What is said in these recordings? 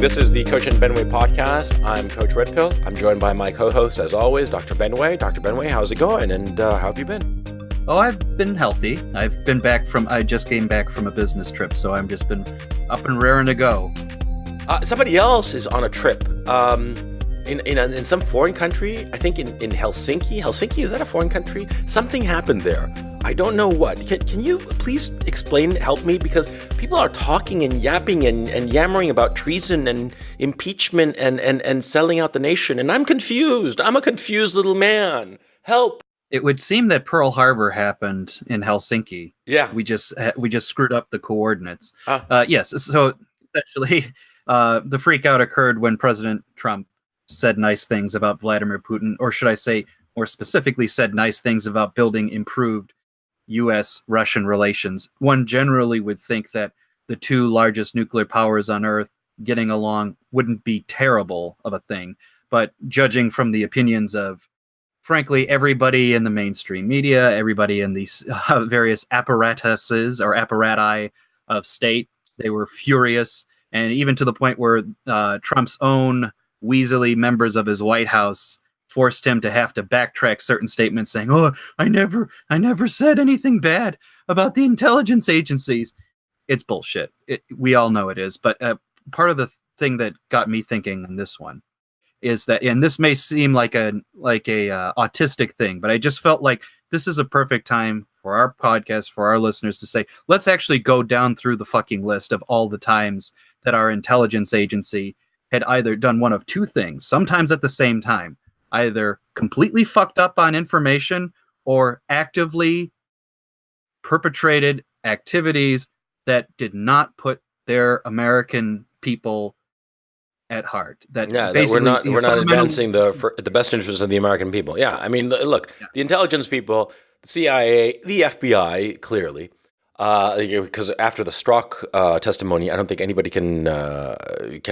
This is the Coach and Benway podcast. I'm Coach Red Pill. I'm joined by my co-host, as always, Dr. Benway. Dr. Benway, how's it going? And how have you been? Oh, I've been healthy. I just came back from a business trip, so I've just been up and raring to go. Somebody else is on a trip in some foreign country. I think in Helsinki. Helsinki, is that a foreign country? Something happened there. I don't know what. Can you please explain, help me? Because people are talking and yapping and yammering about treason and impeachment and selling out the nation. And I'm confused. I'm a confused little man. Help. It would seem that Pearl Harbor happened in Helsinki. Yeah. We just screwed up the coordinates. Yes. So essentially, the freak out occurred when President Trump said nice things about Vladimir Putin, or should I say, more specifically, said nice things about building improved U.S.-Russian relations. One generally would think that the two largest nuclear powers on Earth getting along wouldn't be terrible of a thing. But judging from the opinions of, frankly, everybody in the mainstream media, everybody in these various apparatuses or apparati of state, they were furious. And even to the point where Trump's own weaselly members of his White House forced him to have to backtrack certain statements saying, "Oh, I never said anything bad about the intelligence agencies." It's bullshit. We all know it is. But part of the thing that got me thinking on this one is that, and this may seem like a autistic thing, but I just felt like this is a perfect time for our podcast, for our listeners to say, let's actually go down through the fucking list of all the times that our intelligence agency had either done one of two things, sometimes at the same time, either completely fucked up on information or actively perpetrated activities that did not put their American people at heart. That we're not advancing the best interest of the American people. Yeah, I mean, look, the intelligence people, the CIA, the FBI, clearly, because after the Strzok testimony, I don't think anybody can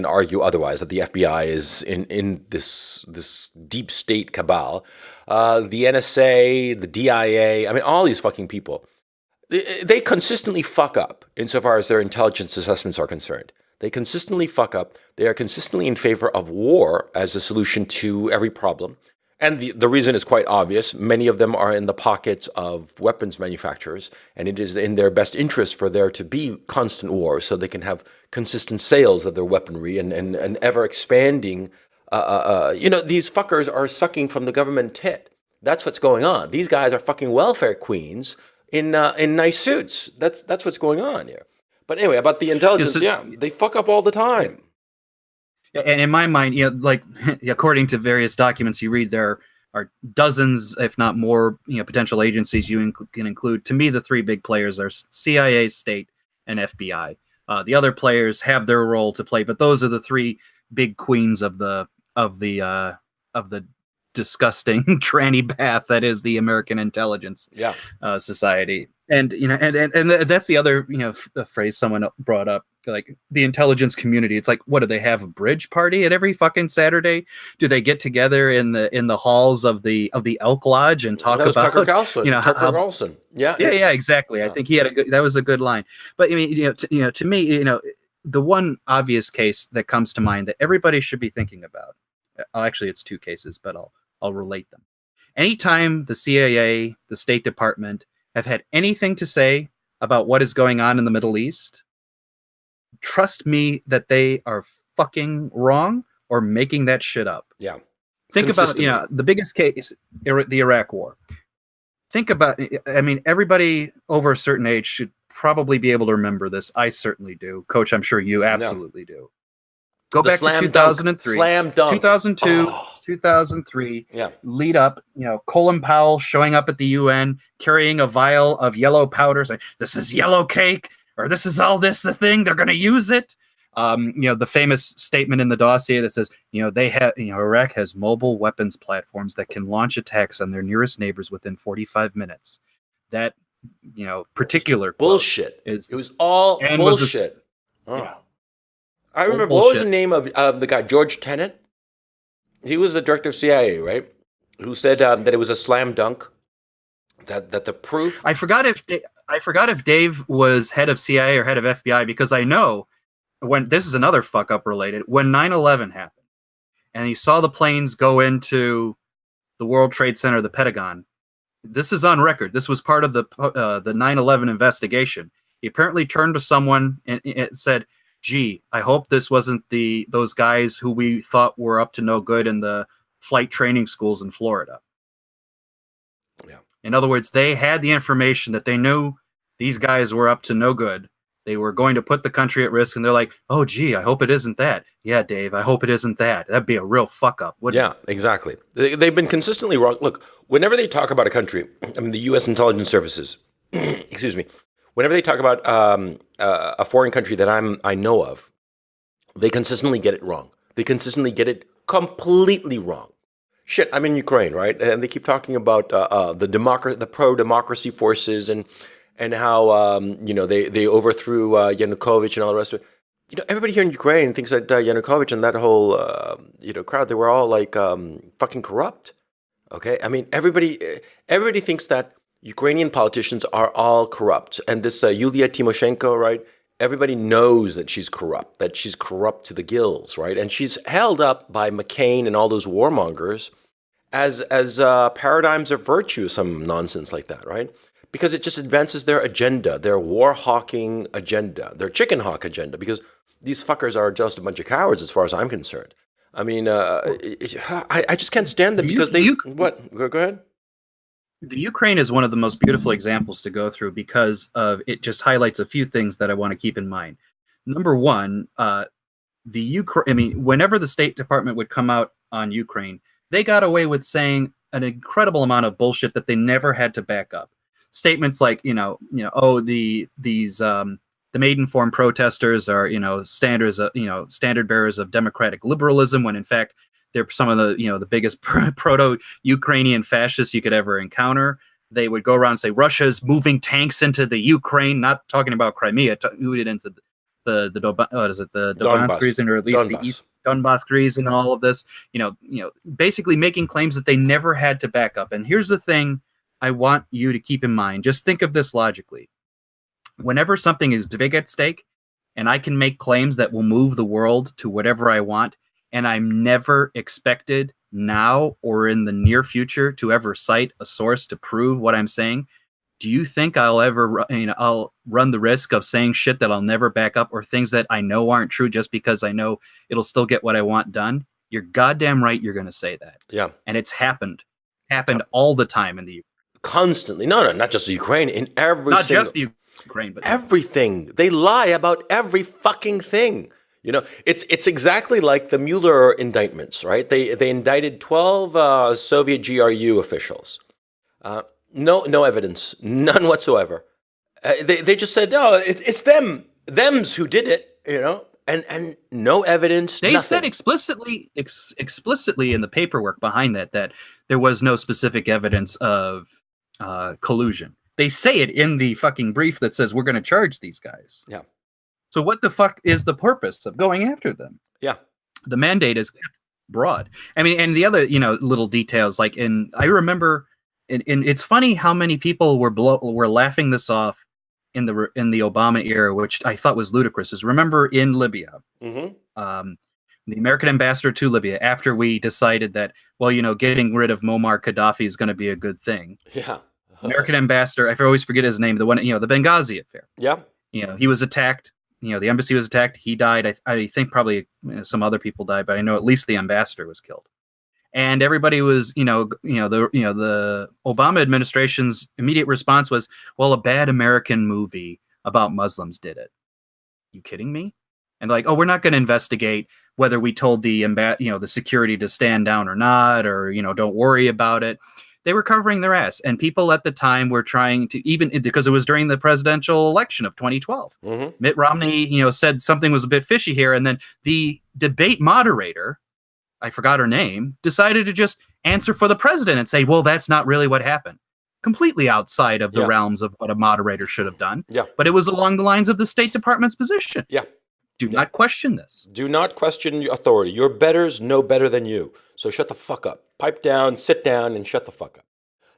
argue otherwise that the FBI is in this deep state cabal. The NSA, the DIA, I mean, all these fucking people, they consistently fuck up insofar as their intelligence assessments are concerned. They consistently fuck up. They are consistently in favor of war as a solution to every problem. And the reason is quite obvious. Many of them are in the pockets of weapons manufacturers, and it is in their best interest for there to be constant war so they can have consistent sales of their weaponry and ever expanding. These fuckers are sucking from the government tit. That's what's going on. These guys are fucking welfare queens in nice suits. That's what's going on here. But anyway, about the intelligence, they fuck up all the time. And in my mind, like according to various documents you read, there are dozens, if not more, potential agencies you can include. To me, the three big players are CIA, state, and FBI. The other players have their role to play, but those are the three big queens of the disgusting tranny bath that is the American intelligence society. And and that's the other phrase someone brought up, like the intelligence community. It's like, what do they have, a bridge party at every fucking Saturday? Do they get together in the halls of the Elk Lodge and talk about Tucker Carlson? Tucker Carlson. Yeah, exactly. Yeah. I think that was a good line. But I mean, to me, the one obvious case that comes to mind that everybody should be thinking about. Actually, it's two cases, but I'll relate them. Anytime the CIA, the State Department, have had anything to say about what is going on in the Middle East, trust me that they are fucking wrong or making that shit up. Yeah. Think about, the biggest case, the Iraq War. Think about, I mean, everybody over a certain age should probably be able to remember this. I certainly do. Coach, I'm sure you absolutely do. Go back to 2003, slam dunk. 2002, 2003, lead up, Colin Powell showing up at the UN, carrying a vial of yellow powder, saying, "This is yellow cake," or "This is all this thing, they're going to use it." The famous statement in the dossier that says, they have, Iraq has mobile weapons platforms that can launch attacks on their nearest neighbors within 45 minutes. That, particular bullshit. It was all bullshit. I remember, what was the name of the guy, George Tenet? He was the director of CIA, right? Who said that it was a slam dunk, that the proof... I forgot if Dave was head of CIA or head of FBI, because I know when this is another fuck up related, when 9/11 happened and he saw the planes go into the World Trade Center, the Pentagon, this is on record. This was part of the 9/11 investigation. He apparently turned to someone and said, "Gee, I hope this wasn't those guys who we thought were up to no good in the flight training schools in Florida." Yeah. In other words, they had the information that they knew these guys were up to no good. They were going to put the country at risk, and they're like, "Oh, gee, I hope it isn't that." Yeah, Dave, I hope it isn't that. That'd be a real fuck up, wouldn't it? Yeah, exactly. They've been consistently wrong. Look, whenever they talk about a country, I mean, the U.S. intelligence services, excuse me, whenever they talk about a foreign country that I know of, they consistently get it wrong. They consistently get it completely wrong. Shit, I'm in Ukraine, right? And they keep talking about the pro-democracy forces and how they overthrew Yanukovych and all the rest of it. You know, everybody here in Ukraine thinks that Yanukovych and that whole crowd, they were all like fucking corrupt. Okay, I mean everybody thinks that Ukrainian politicians are all corrupt, and this Yulia Tymoshenko, right? Everybody knows that she's corrupt to the gills, right? And she's held up by McCain and all those warmongers as paradigms of virtue, some nonsense like that, right? Because it just advances their agenda, their war-hawking agenda, their chicken hawk agenda, because these fuckers are just a bunch of cowards as far as I'm concerned. I mean, I just can't stand them because what? Go ahead. The Ukraine is one of the most beautiful examples to go through because of it just highlights a few things that I want to keep in mind. Number one, whenever the State Department would come out on Ukraine, they got away with saying an incredible amount of bullshit that they never had to back up. Statements like, the Maidenform protesters are, standard bearers of democratic liberalism, when in fact they're some of the biggest proto-Ukrainian fascists you could ever encounter. They would go around and say Russia's moving tanks into the Ukraine, not talking about Crimea, moving it into the Donbass region, or at least the East Donbass region, and all of this. Basically making claims that they never had to back up. And here's the thing I want you to keep in mind. Just think of this logically. Whenever something is big at stake, and I can make claims that will move the world to whatever I want, and I'm never expected now or in the near future to ever cite a source to prove what I'm saying, do you think I'll run the risk of saying shit that I'll never back up, or things that I know aren't true just because I know it'll still get what I want done? You're goddamn right you're going to say that. Yeah. And it's happened all the time in the Ukraine. Constantly. No, not just the Ukraine, in every not just the Ukraine, but everything. They lie about every fucking thing. It's exactly like the Mueller indictments, right? They indicted 12 Soviet GRU officials. No evidence, none whatsoever. They just said, no, it's them's who did it, and no evidence. They nothing. said explicitly in the paperwork behind that there was no specific evidence of collusion. They say it in the fucking brief that says we're going to charge these guys. Yeah. So what the fuck is the purpose of going after them? Yeah. The mandate is broad. I mean, and the other, little details, like I remember, it's funny how many people were laughing this off in the Obama era, which I thought was ludicrous. Is remember in Libya, the American ambassador to Libya, after we decided that, getting rid of Muammar Gaddafi is going to be a good thing. Yeah. American ambassador, I always forget his name, the one, the Benghazi affair. Yeah. He was attacked. The embassy was attacked. He died. I think probably some other people died, but I know at least the ambassador was killed. And everybody was, the Obama administration's immediate response was, well, a bad American movie about Muslims did it. You kidding me? And like, oh, we're not going to investigate whether we told the the security to stand down or not, or don't worry about it. They were covering their ass, and people at the time were trying to, even because it was during the presidential election of 2012. Mitt Romney, said something was a bit fishy here, and then the debate moderator, I forgot her name, decided to just answer for the president and say, well, that's not really what happened. Completely outside of the realms of what a moderator should have done. Yeah. But it was along the lines of the State Department's position. Yeah. Do not question this. Do not question your authority. Your betters know better than you. So shut the fuck up. Pipe down, sit down, and shut the fuck up.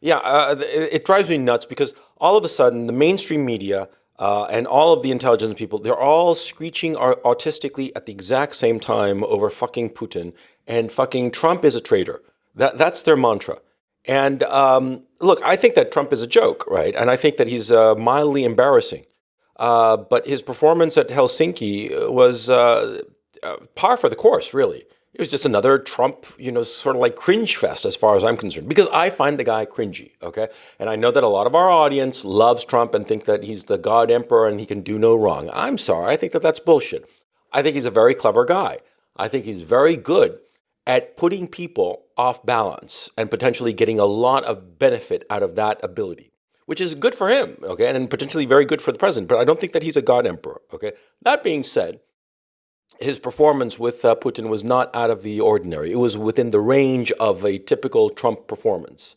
Yeah, it drives me nuts because all of a sudden the mainstream media and all of the intelligence people, they're all screeching autistically at the exact same time over fucking Putin and fucking Trump is a traitor. That's their mantra. And look, I think that Trump is a joke, right? And I think that he's mildly embarrassing. But his performance at Helsinki was par for the course, really. It was just another Trump, sort of like cringe fest as far as I'm concerned, because I find the guy cringy, okay? And I know that a lot of our audience loves Trump and think that he's the God Emperor and he can do no wrong. I'm sorry, I think that that's bullshit. I think he's a very clever guy. I think he's very good at putting people off balance and potentially getting a lot of benefit out of that ability, which is good for him, okay, and potentially very good for the president. But I don't think that he's a God Emperor, okay? That being said, his performance with Putin was not out of the ordinary. It was within the range of a typical Trump performance.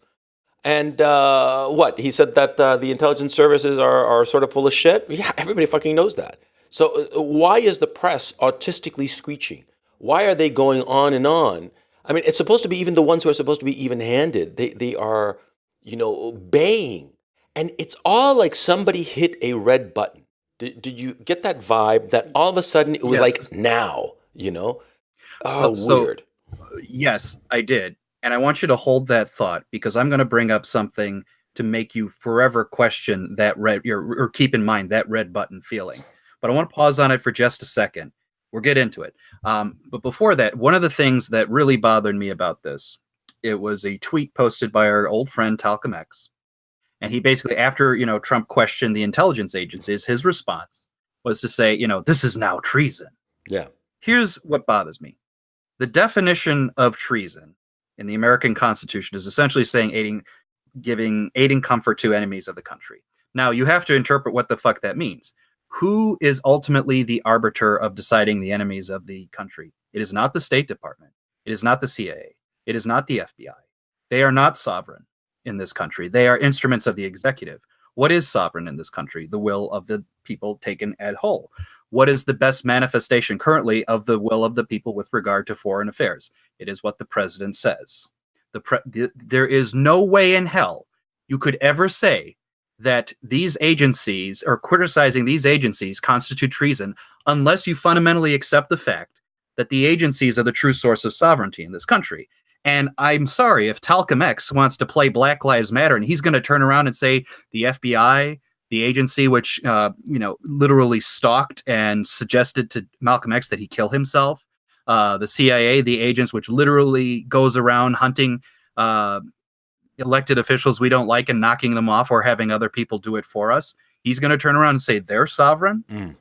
And what? He said that the intelligence services are sort of full of shit? Yeah, everybody fucking knows that. So why is the press autistically screeching? Why are they going on and on? I mean, it's supposed to be even the ones who are supposed to be even-handed. They are, baying. And it's all like somebody hit a red button. Did you get that vibe that all of a sudden it was like now, Oh, weird. Yes, I did. And I want you to hold that thought because I'm going to bring up something to make you forever question that or keep in mind that red button feeling. But I want to pause on it for just a second. We'll get into it. But before that, one of the things that really bothered me about this, it was a tweet posted by our old friend Talcum X. And he basically, after, Trump questioned the intelligence agencies, his response was to say, this is now treason. Yeah. Here's what bothers me. The definition of treason in the American Constitution is essentially saying aiding comfort to enemies of the country. Now, you have to interpret what the fuck that means. Who is ultimately the arbiter of deciding the enemies of the country? It is not the State Department. It is not the CIA. It is not the FBI. They are not sovereign in this country. They are instruments of the executive. What is sovereign in this country? The will of the people taken at whole. What is the best manifestation currently of the will of the people with regard to foreign affairs? It is what the president says. There is no way in hell you could ever say that these agencies or criticizing these agencies constitute treason unless you fundamentally accept the fact that the agencies are the true source of sovereignty in this country. And I'm sorry if Talcum X wants to play Black Lives Matter and he's going to turn around and say the FBI, the agency which, literally stalked and suggested to Malcolm X that he kill himself, the CIA, the agents which literally goes around hunting elected officials we don't like and knocking them off or having other people do it for us. He's going to turn around and say they're sovereign?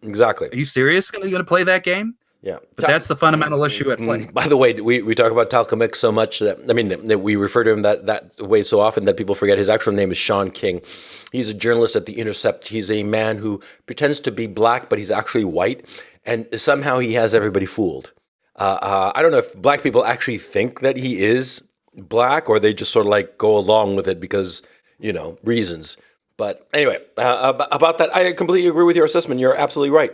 Exactly. Are you serious? Are you going to play that game? Yeah. But that's the fundamental issue at play. By the way, we talk about Talcum X so much that we refer to him that way so often that people forget his actual name is Sean King. He's a journalist at The Intercept. He's a man who pretends to be black, but he's actually white. And somehow he has everybody fooled. I don't know if black people actually think that he is black or they just sort of like go along with it because, reasons. But anyway, about that, I completely agree with your assessment. You're absolutely right.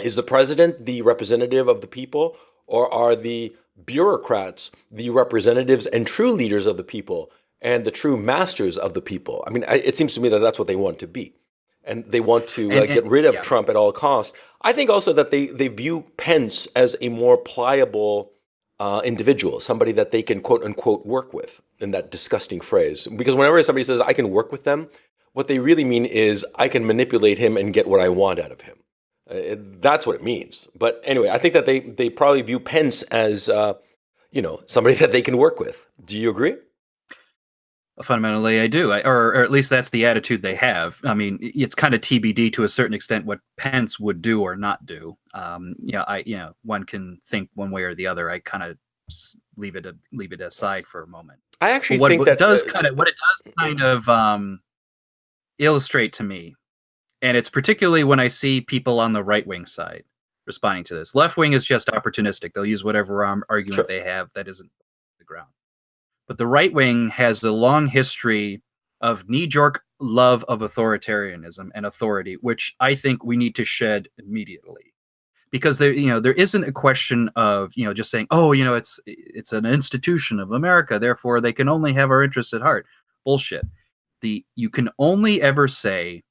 Is the president the representative of the people, or are the bureaucrats the representatives and true leaders of the people and the true masters of the people? I mean, it seems to me that that's what they want to be. And they want to get rid of Trump at all costs. I think also that they view Pence as a more pliable individual, somebody that they can quote unquote work with, in that disgusting phrase. Because whenever somebody says, I can work with them, what they really mean is I can manipulate him and get what I want out of him. That's what it means. But anyway, I think that they probably view Pence as, somebody that they can work with. Do you agree? Fundamentally, I do, or at least that's the attitude they have. I mean, it's kind of TBD to a certain extent what Pence would do or not do. One can think one way or the other. I kind of leave it aside for a moment. I actually think what it does kind of illustrate to me, and it's particularly when I see people on the right wing side responding to this. Left wing is just opportunistic; they'll use whatever argument they have that isn't the ground. But the right wing has a long history of knee-jerk love of authoritarianism and authority, which I think we need to shed immediately. Because there isn't a question of, just saying, it's an institution of America, therefore they can only have our interests at heart. Bullshit. You can only ever say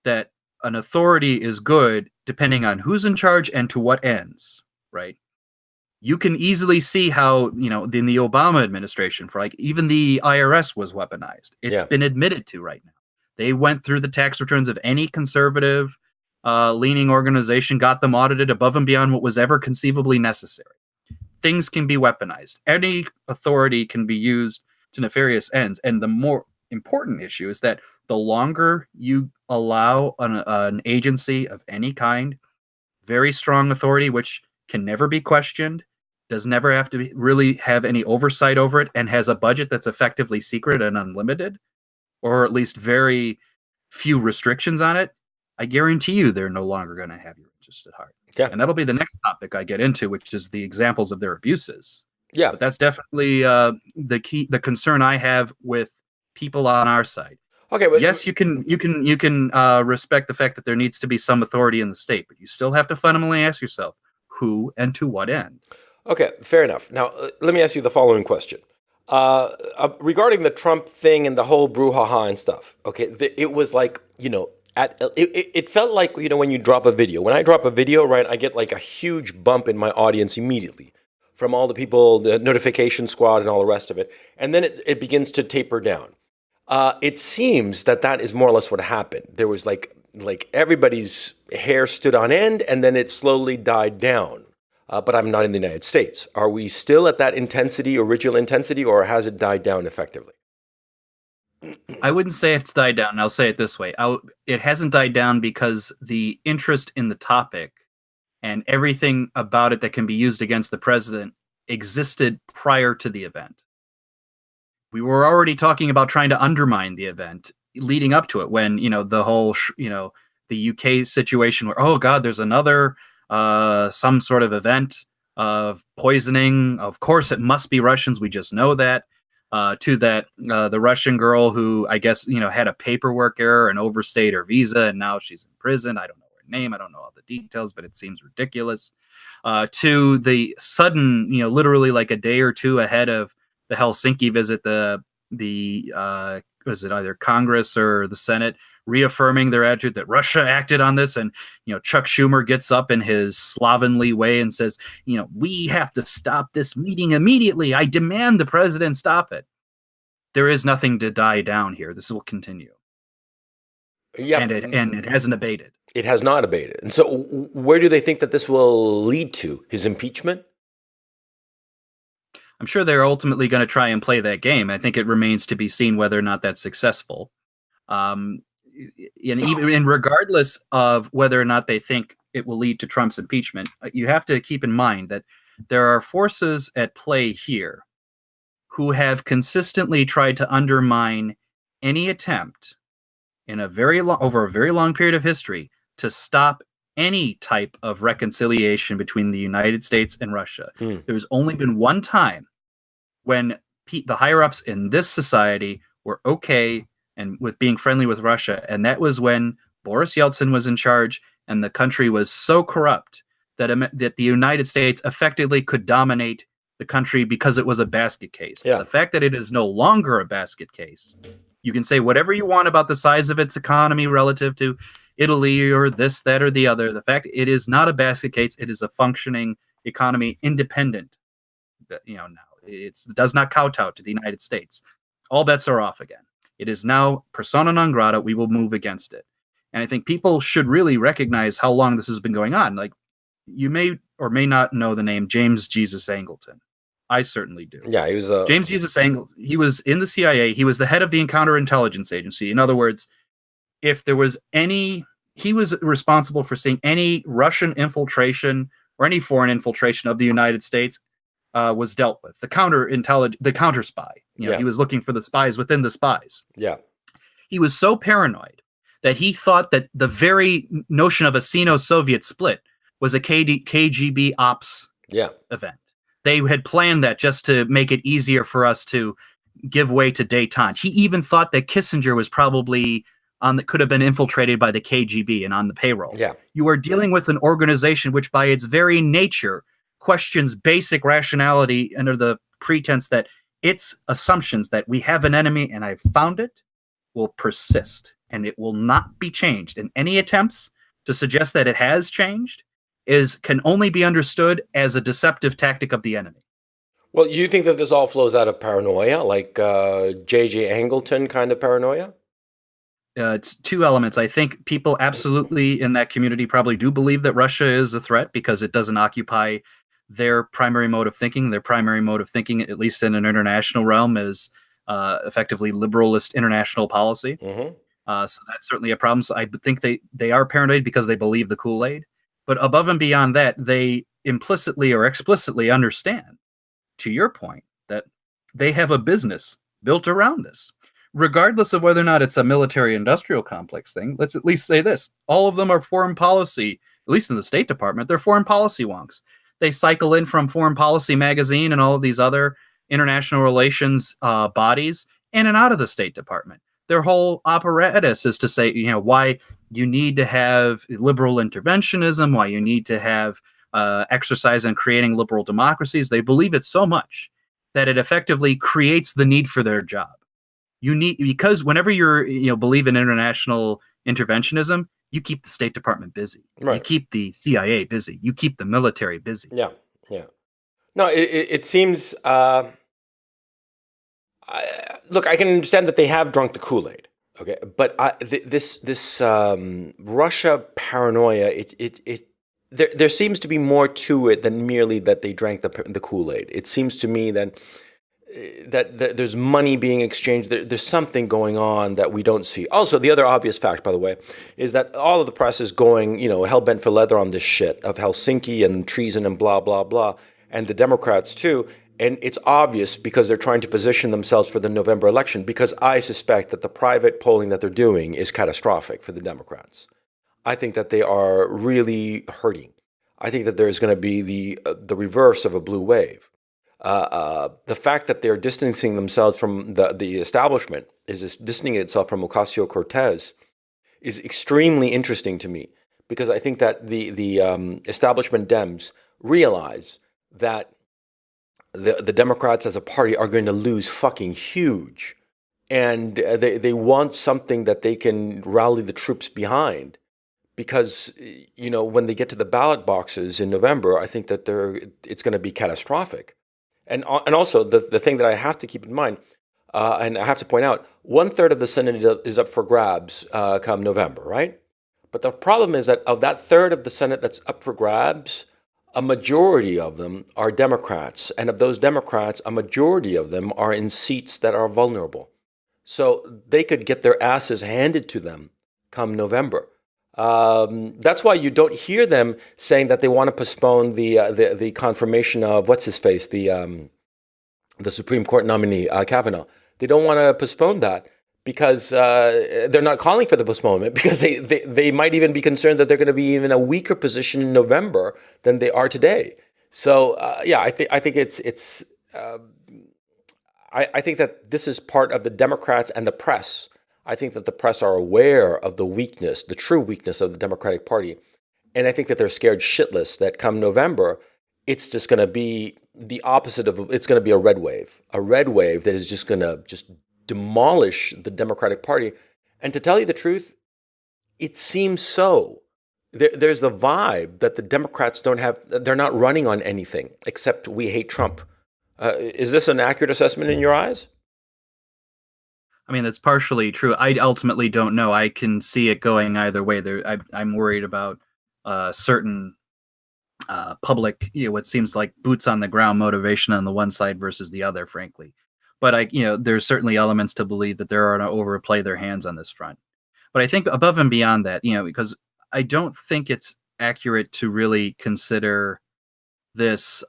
that an authority is good depending on who's in charge and to what ends, right? You can easily see how, in the Obama administration, for like even the IRS was weaponized. It's been admitted to right now. They went through the tax returns of any conservative leaning organization, got them audited above and beyond what was ever conceivably necessary. Things can be weaponized. Any authority can be used to nefarious ends. And the more important issue is that the longer you allow an agency of any kind, very strong authority, which can never be questioned, does never have to really have any oversight over it, and has a budget that's effectively secret and unlimited, or at least very few restrictions on it, I guarantee you they're no longer going to have your interest at heart. Yeah. And that'll be the next topic I get into, which is the examples of their abuses. Yeah. But that's definitely the concern I have with people on our side. Okay, but yes, you can respect the fact that there needs to be some authority in the state, but you still have to fundamentally ask yourself who and to what end. Okay, fair enough. Now, let me ask you the following question. Regarding the Trump thing and the whole brouhaha and stuff, okay, it was like, it felt like, when you drop a video. When I drop a video, right, I get like a huge bump in my audience immediately from all the people, the notification squad and all the rest of it. And then it begins to taper down. It seems that is more or less what happened. There was like everybody's hair stood on end, and then it slowly died down. But I'm not in the United States. Are we still at that intensity, original intensity, or has it died down effectively? I wouldn't say it's died down. And I'll say it this way. It hasn't died down because the interest in the topic and everything about it that can be used against the president existed prior to the event. We were already talking about trying to undermine the event leading up to it when, the whole, the UK situation where, oh God, there's another some sort of event of poisoning. Of course, it must be Russians. We just know that. To that, the Russian girl who I guess, had a paperwork error and overstayed her visa, and now she's in prison. I don't know her name. I don't know all the details, but it seems ridiculous. To the sudden, literally like a day or two ahead of the Helsinki visit, the was it either Congress or the Senate reaffirming their attitude that Russia acted on this, and Chuck Schumer gets up in his slovenly way and says, we have to stop this meeting immediately. I demand the president stop it. There is nothing to die down here. This will continue. Yeah, and it hasn't abated. It has not abated. And so, where do they think that this will lead to? His impeachment? I'm sure they're ultimately going to try and play that game. I think it remains to be seen whether or not that's successful. And regardless of whether or not they think it will lead to Trump's impeachment, you have to keep in mind that there are forces at play here who have consistently tried to undermine any attempt in over a very long period of history to stop any type of reconciliation between the United States and Russia. There's only been one time when the higher-ups in this society were okay and with being friendly with Russia, and that was when Boris Yeltsin was in charge and the country was so corrupt that the United States effectively could dominate the country because it was a basket case. Yeah. The fact that it is no longer a basket case, you can say whatever you want about the size of its economy relative to Italy or this, that, or the other. The fact it is not a basket case, it is a functioning economy independent. Now it does not kowtow to the United States. All bets are off again. It is now persona non grata. We will move against it. And I think people should really recognize how long this has been going on. Like, you may or may not know the name James Jesus Angleton. I certainly do. Yeah, he was James Jesus Angleton. He was in the CIA. He was the head of the Counterintelligence Agency. In other words, if there was he was responsible for seeing any Russian infiltration or any foreign infiltration of the United States was dealt with. The counter spy. He was looking for the spies within the spies. Yeah. He was so paranoid that he thought that the very notion of a Sino-Soviet split was a KGB ops event. They had planned that just to make it easier for us to give way to détente. He even thought that Kissinger was probably could have been infiltrated by the KGB and on the payroll. Yeah. You are dealing with an organization which by its very nature questions basic rationality under the pretense that its assumptions that we have an enemy and I've found it will persist. and it will not be changed. And any attempts to suggest that it has changed can only be understood as a deceptive tactic of the enemy. Well, you think that this all flows out of paranoia, like J.J. Angleton kind of paranoia? It's two elements. I think people absolutely in that community probably do believe that Russia is a threat because it doesn't occupy their primary mode of thinking. Their primary mode of thinking, at least in an international realm, is effectively liberalist international policy. Mm-hmm. So that's certainly a problem. So I think they are paranoid because they believe the Kool-Aid. But above and beyond that, they implicitly or explicitly understand, to your point, that they have a business built around this. Regardless of whether or not it's a military-industrial complex thing, let's at least say this. All of them are foreign policy, at least in the State Department, they're foreign policy wonks. They cycle in from Foreign Policy magazine and all of these other international relations bodies in and out of the State Department. Their whole apparatus is to say, why you need to have liberal interventionism, why you need to have exercise in creating liberal democracies. They believe it so much that it effectively creates the need for their job. Because whenever you're believe in international interventionism, you keep the State Department busy. Right. You keep the CIA busy. You keep the military busy. Yeah. No, it seems. Look, I can understand that they have drunk the Kool-Aid. Okay, but this Russia paranoia, there seems to be more to it than merely that they drank the Kool-Aid. It seems to me that there's money being exchanged. There's something going on that we don't see. Also, the other obvious fact, by the way, is that all of the press is going, hell-bent for leather on this shit of Helsinki and treason and blah, blah, blah, and the Democrats too. And it's obvious because they're trying to position themselves for the November election, because I suspect that the private polling that they're doing is catastrophic for the Democrats. I think that they are really hurting. I think that there's going to be the reverse of a blue wave. The fact that they're distancing themselves from the establishment, is distancing itself from Ocasio-Cortez, is extremely interesting to me, because I think that the establishment Dems realize that the Democrats as a party are going to lose fucking huge, and they want something that they can rally the troops behind. Because, when they get to the ballot boxes in November, I think that it's going to be catastrophic. And also, the thing that I have to keep in mind, and I have to point out, 1/3 of the Senate is up for grabs come November, right? But the problem is that of that third of the Senate that's up for grabs, a majority of them are Democrats. And of those Democrats, a majority of them are in seats that are vulnerable. So they could get their asses handed to them come November. That's why you don't hear them saying that they want to postpone the confirmation of what's his face, the Supreme Court nominee Kavanaugh. They don't want to postpone that because they're not calling for the postponement, because they might even be concerned that they're going to be even a weaker position in November than they are today. So I think it's I think that this is part of the Democrats and the press. I think that the press are aware of the weakness, the true weakness of the Democratic Party. And I think that they're scared shitless that come November, it's just going to be the opposite of, it's going to be a red wave that is just going to just demolish the Democratic Party. And to tell you the truth, it seems so. There's the vibe that the Democrats they're not running on anything except we hate Trump. Is this an accurate assessment in your eyes? I mean, that's partially true. I ultimately don't know. I can see it going either way. I'm worried about certain public, what seems like boots on the ground motivation on the one side versus the other, frankly. But there's certainly elements to believe that they're going to overplay their hands on this front. But I think above and beyond that, because I don't think it's accurate to really consider this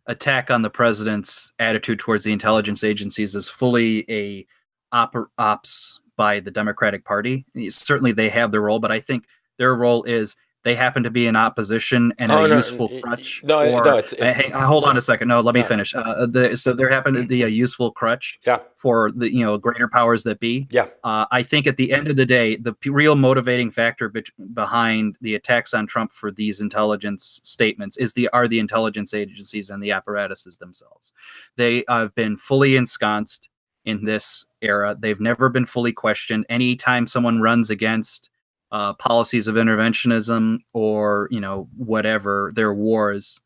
attack on the president's attitude towards the intelligence agencies as fully a ops by the Democratic Party. Certainly they have their role, but I think their role is they happen to be in opposition and useful crutch. Hold on a second. No, let me finish. So there happened to be a useful crutch for the greater powers that be. Yeah. I think at the end of the day, the real motivating factor behind the attacks on Trump for these intelligence statements are the intelligence agencies and the apparatuses themselves. They have been fully ensconced in this era. They've never been fully questioned. Anytime someone runs against policies of interventionism or, whatever, their wars,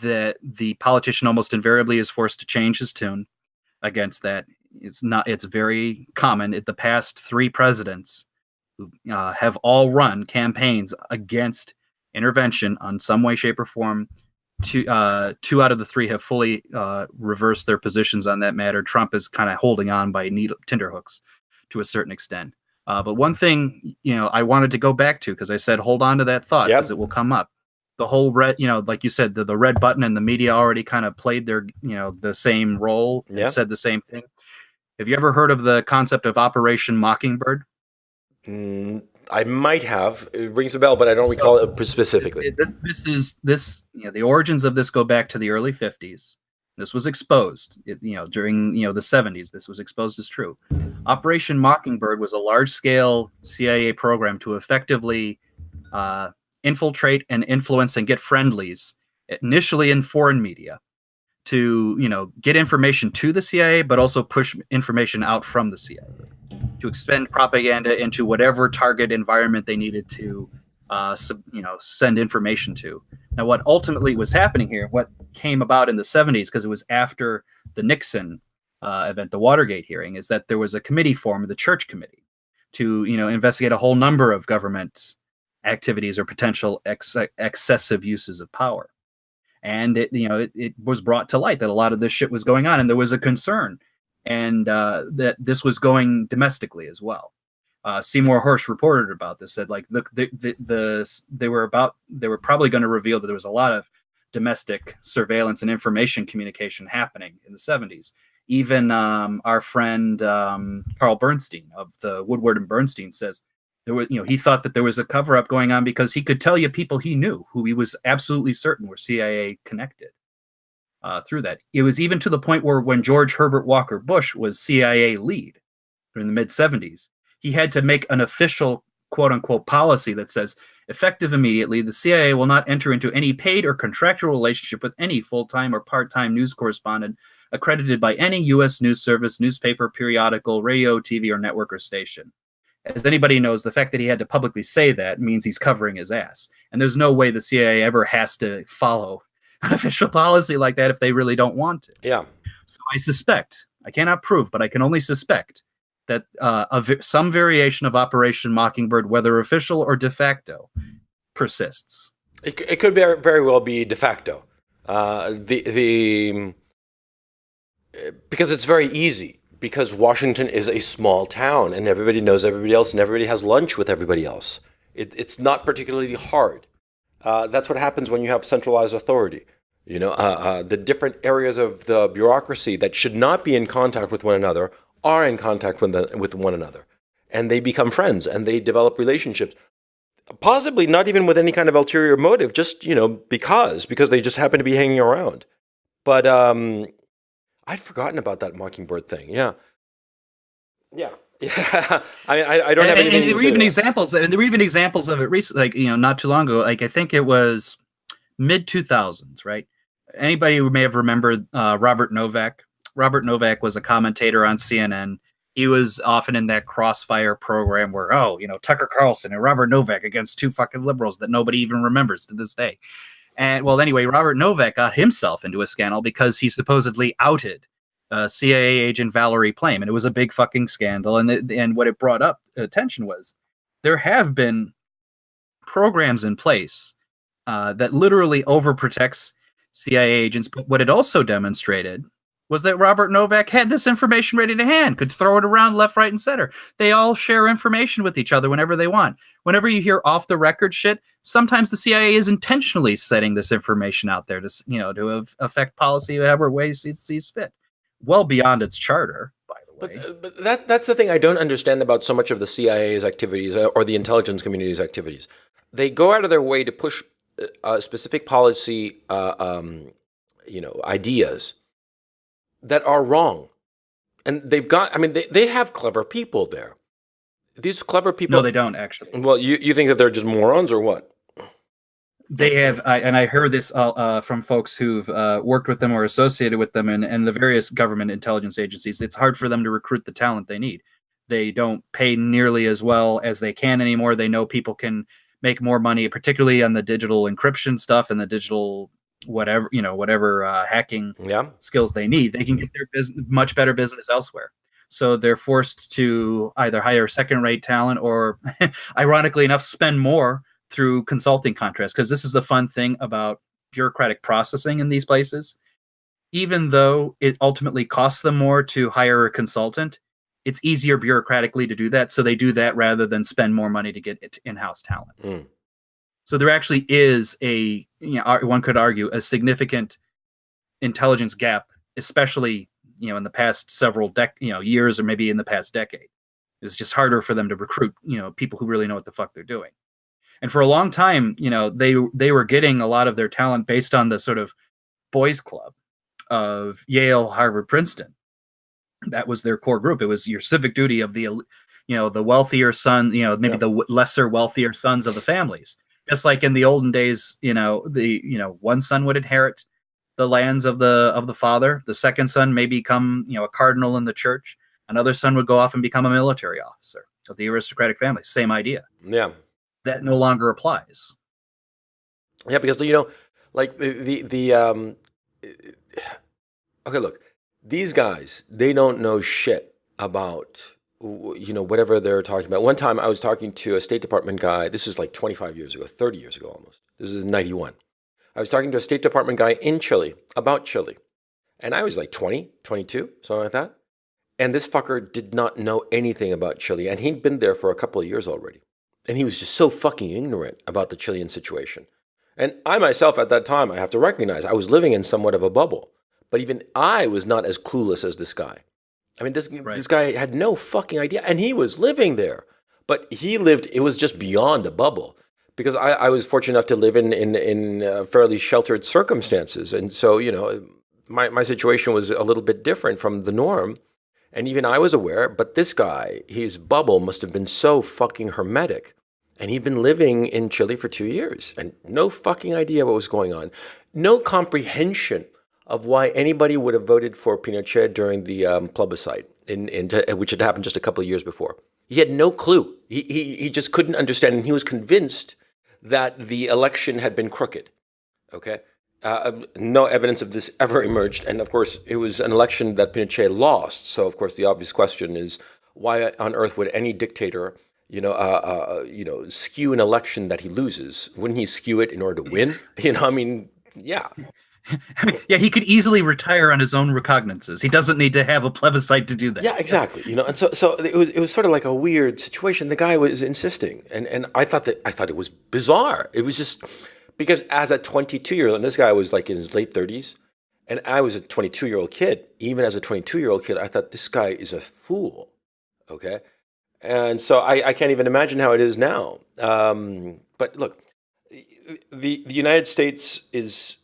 that the politician almost invariably is forced to change his tune against that. It's very common. The past 3 presidents have all run campaigns against intervention on some way, shape, or form. 2 out of the 3 have fully reversed their positions on that matter. Trump is kind of holding on by tenterhooks to a certain extent. But one thing, I wanted to go back to, because I said hold on to that thought, because it will come up. The whole red, like you said, the red button, and the media already kind of played their, the same role and said the same thing. Have you ever heard of the concept of Operation Mockingbird? I might have. It rings a bell, but I don't recall it specifically. The origins of this go back to the early 50s. This was exposed, during the 70s. This was exposed as true. Operation Mockingbird was a large-scale CIA program to effectively infiltrate and influence and get friendlies, initially in foreign media, to get information to the CIA, but also push information out from the CIA, to expend propaganda into whatever target environment they needed to send information to. Now, what ultimately was happening here, what came about in the 70s, because it was after the Nixon event, the Watergate hearing, is that there was a committee formed, the Church Committee, to investigate a whole number of government activities or potential excessive uses of power. And it was brought to light that a lot of this shit was going on, and there was a concern, and that this was going domestically as well. Seymour Hersh reported about this, said like they were probably going to reveal that there was a lot of domestic surveillance and information communication happening in the 70s. Even our friend Carl Bernstein of the Woodward and Bernstein says there was, he thought that there was a cover-up going on because he could tell you people he knew who he was absolutely certain were CIA connected through that. It was even to the point where when George Herbert Walker Bush was CIA lead in the mid-70s, he had to make an official quote-unquote policy that says, effective immediately, the CIA will not enter into any paid or contractual relationship with any full-time or part-time news correspondent accredited by any U.S. news service, newspaper, periodical, radio, TV, or network or station. As anybody knows, the fact that he had to publicly say that means he's covering his ass. And there's no way the CIA ever has to follow an official policy like that if they really don't want to. Yeah. So I suspect, I cannot prove, but I can only suspect that some variation of Operation Mockingbird, whether official or de facto, persists. It could very well be de facto. Because it's very easy. Because Washington is a small town and everybody knows everybody else and everybody has lunch with everybody else. It's not particularly hard. That's what happens when you have centralized authority. The different areas of the bureaucracy that should not be in contact with one another are in contact with one another. And they become friends and they develop relationships. Possibly not even with any kind of ulterior motive, just, because they just happen to be hanging around. But I'd forgotten about that Mockingbird thing. Yeah. I mean, I don't have anything. And there were even examples. And there were even examples of it recently, not too long ago. Like I think it was mid 2000s, right? Anybody who may have remembered Robert Novak. Robert Novak was a commentator on CNN. He was often in that crossfire program where, Tucker Carlson and Robert Novak against 2 fucking liberals that nobody even remembers to this day. And well, anyway, Robert Novak got himself into a scandal because he supposedly outed CIA agent Valerie Plame, and it was a big fucking scandal. And what it brought up attention was there have been programs in place that literally overprotects CIA agents. But what it also demonstrated was that Robert Novak had this information ready to hand, could throw it around left, right, and center. They all share information with each other whenever they want. Whenever you hear off the record shit, sometimes the CIA is intentionally setting this information out there to affect policy whatever ways it sees fit. Well beyond its charter, by the way. But that's the thing I don't understand about so much of the CIA's activities or the intelligence community's activities. They go out of their way to push specific policy, ideas that are wrong. And they have clever people there. These clever people... No, they don't, actually. Well, you think that they're just morons or what? They have, and I heard this from folks who've worked with them or associated with them and the various government intelligence agencies. It's hard for them to recruit the talent they need. They don't pay nearly as well as they can anymore. They know people can make more money, particularly on the digital encryption stuff and the digital whatever hacking skills they need. They can get their much better business elsewhere. So they're forced to either hire second-rate talent or, ironically enough, spend more through consulting contracts, because this is the fun thing about bureaucratic processing in these places. Even though it ultimately costs them more to hire a consultant, it's easier bureaucratically to do that. So they do that rather than spend more money to get in-house talent. So there actually is one could argue, a significant intelligence gap, especially in the past several years, or maybe in the past decade. It's just harder for them to recruit people who really know what the fuck they're doing. And for a long time, they were getting a lot of their talent based on the sort of boys club of Yale, Harvard, Princeton. That was their core group. It was your civic duty of the wealthier son, maybe the lesser wealthier sons of the families. Just like in the olden days, one son would inherit the lands of the father. The second son may become, a cardinal in the church. Another son would go off and become a military officer of the aristocratic family. Same idea. Yeah. That no longer applies. Yeah, because like okay, look, these guys, they don't know shit about whatever they're talking about. One time I was talking to a State Department guy. This is like 25 years ago, 30 years ago almost. This is 91. I was talking to a State Department guy in Chile about Chile. And I was like 20, 22, something like that. And this fucker did not know anything about Chile. And he'd been there for a couple of years already. And he was just so fucking ignorant about the Chilean situation. And I myself at that time, I have to recognize, I was living in somewhat of a bubble. But even I was not as clueless as this guy. I mean, this guy had no fucking idea. And he was living there. But it was just beyond a bubble. Because I was fortunate enough to live in fairly sheltered circumstances. And so, my situation was a little bit different from the norm. And even I was aware, but this guy, his bubble must have been so fucking hermetic. And he'd been living in Chile for 2 years and no fucking idea what was going on. No comprehension of why anybody would have voted for Pinochet during the plebiscite, which had happened just a couple of years before. He had no clue. He just couldn't understand. And he was convinced that the election had been crooked. Okay? No evidence of this ever emerged. And of course, it was an election that Pinochet lost. So of course, the obvious question is, why on earth would any dictator, skew an election that he loses? Wouldn't he skew it in order to win? Yeah. Yeah, he could easily retire on his own recognizances. He doesn't need to have a plebiscite to do that. Yeah, exactly. And so it was sort of like a weird situation. The guy was insisting, and I thought it was bizarre. It was just because as a 22-year-old, and this guy was like in his late 30s, and I was a 22-year-old kid. Even as a 22-year-old kid, I thought this guy is a fool. Okay, and so I can't even imagine how it is now. But look, the United States is.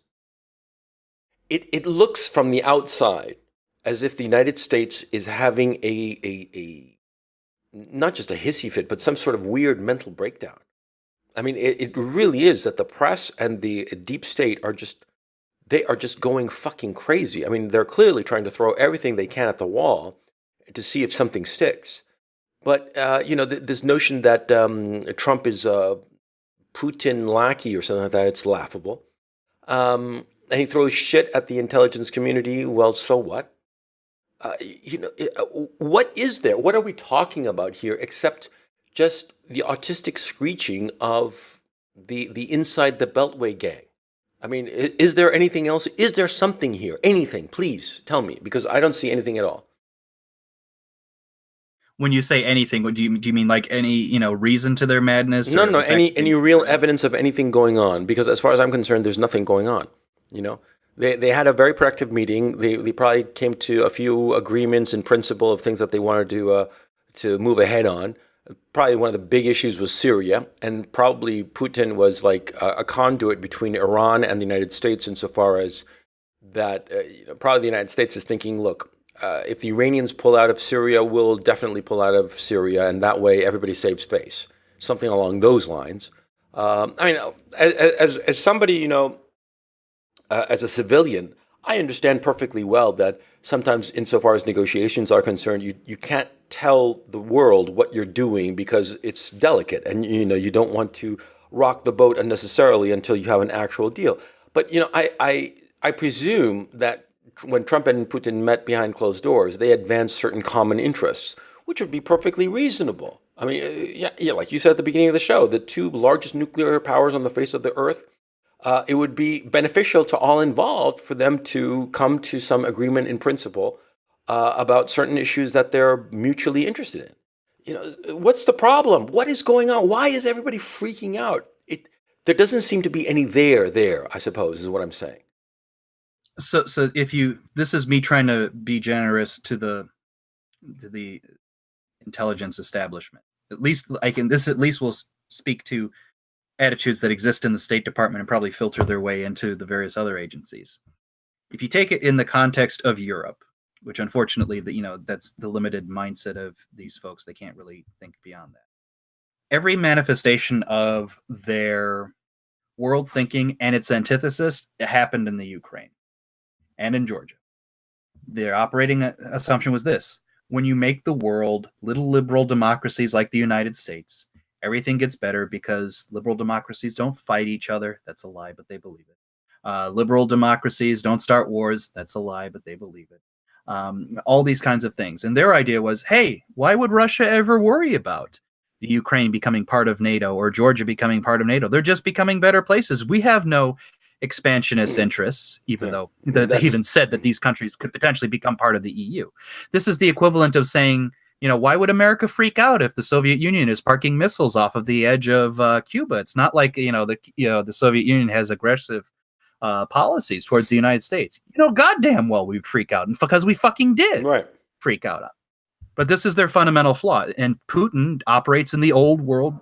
It looks from the outside as if the United States is having a not just a hissy fit, but some sort of weird mental breakdown. I mean, it really is that the press and the deep state are just going fucking crazy. I mean, they're clearly trying to throw everything they can at the wall to see if something sticks. But, this notion that Trump is a Putin lackey or something like that, it's laughable. And he throws shit at the intelligence community. Well, so what? What is there? What are we talking about here except just the autistic screeching of the inside the Beltway gang? I mean, is there anything else? Is there something here? Anything? Please tell me, because I don't see anything at all. When you say anything, do you mean like any reason to their madness? No, any real evidence of anything going on? Because as far as I'm concerned, there's nothing going on. They had a very productive meeting. They probably came to a few agreements in principle of things that they wanted to move ahead on. Probably one of the big issues was Syria, and probably Putin was like a conduit between Iran and the United States insofar as that. Probably the United States is thinking, look, if the Iranians pull out of Syria, we'll definitely pull out of Syria, and that way everybody saves face. Something along those lines. I mean, as somebody, as a civilian, I understand perfectly well that sometimes, insofar as negotiations are concerned, you can't tell the world what you're doing because it's delicate, and you don't want to rock the boat unnecessarily until you have an actual deal. But I presume that when Trump and Putin met behind closed doors, they advanced certain common interests, which would be perfectly reasonable. I mean, yeah, like you said at the beginning of the show, the two largest nuclear powers on the face of the earth, it would be beneficial to all involved for them to come to some agreement in principle about certain issues that they're mutually interested in. What's the problem? What is going on? Why is everybody freaking out? There doesn't seem to be any there, I suppose, is what I'm saying. So this is me trying to be generous to the intelligence establishment. At least this at least will speak to attitudes that exist in the State Department and probably filter their way into the various other agencies. If you take it in the context of Europe, which unfortunately, that's the limited mindset of these folks, they can't really think beyond that. Every manifestation of their world thinking and its antithesis happened in the Ukraine and in Georgia. Their operating assumption was this: when you make the world little liberal democracies like the United States, everything gets better because liberal democracies don't fight each other. That's a lie, but they believe it. Liberal democracies don't start wars. That's a lie, but they believe it. All these kinds of things. And their idea was, hey, why would Russia ever worry about the Ukraine becoming part of NATO or Georgia becoming part of NATO? They're just becoming better places. We have no expansionist interests, even though they even said that these countries could potentially become part of the EU. This is the equivalent of saying, why would America freak out if the Soviet Union is parking missiles off of the edge of Cuba? It's not like the Soviet Union has aggressive policies towards the United States. Goddamn well we'd freak out, and because we fucking did freak out. But this is their fundamental flaw, and Putin operates in the old world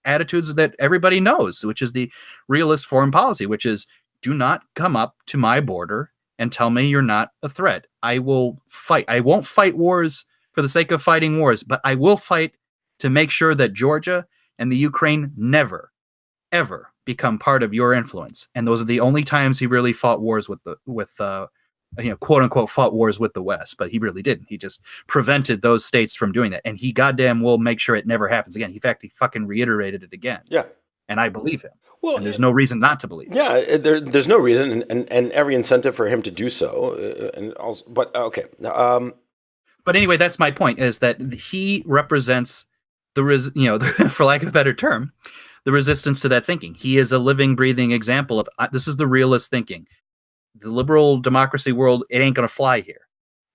attitudes that everybody knows, which is the realist foreign policy, which is, do not come up to my border and tell me you're not a threat. I will fight. I won't fight wars for the sake of fighting wars, but I will fight to make sure that Georgia and the Ukraine never, ever become part of your influence. And those are the only times he really fought wars with quote unquote fought wars with the West, but he really didn't. He just prevented those states from doing that. And he goddamn will make sure it never happens again. In fact, he fucking reiterated it again. Yeah. And I believe him. Well, and there's no reason not to believe him. Yeah, there's no reason and every incentive for him to do so. Okay. But anyway, that's my point, is that he represents for lack of a better term, the resistance to that thinking. He is a living, breathing example of this is the realist thinking. The liberal democracy world, it ain't going to fly here.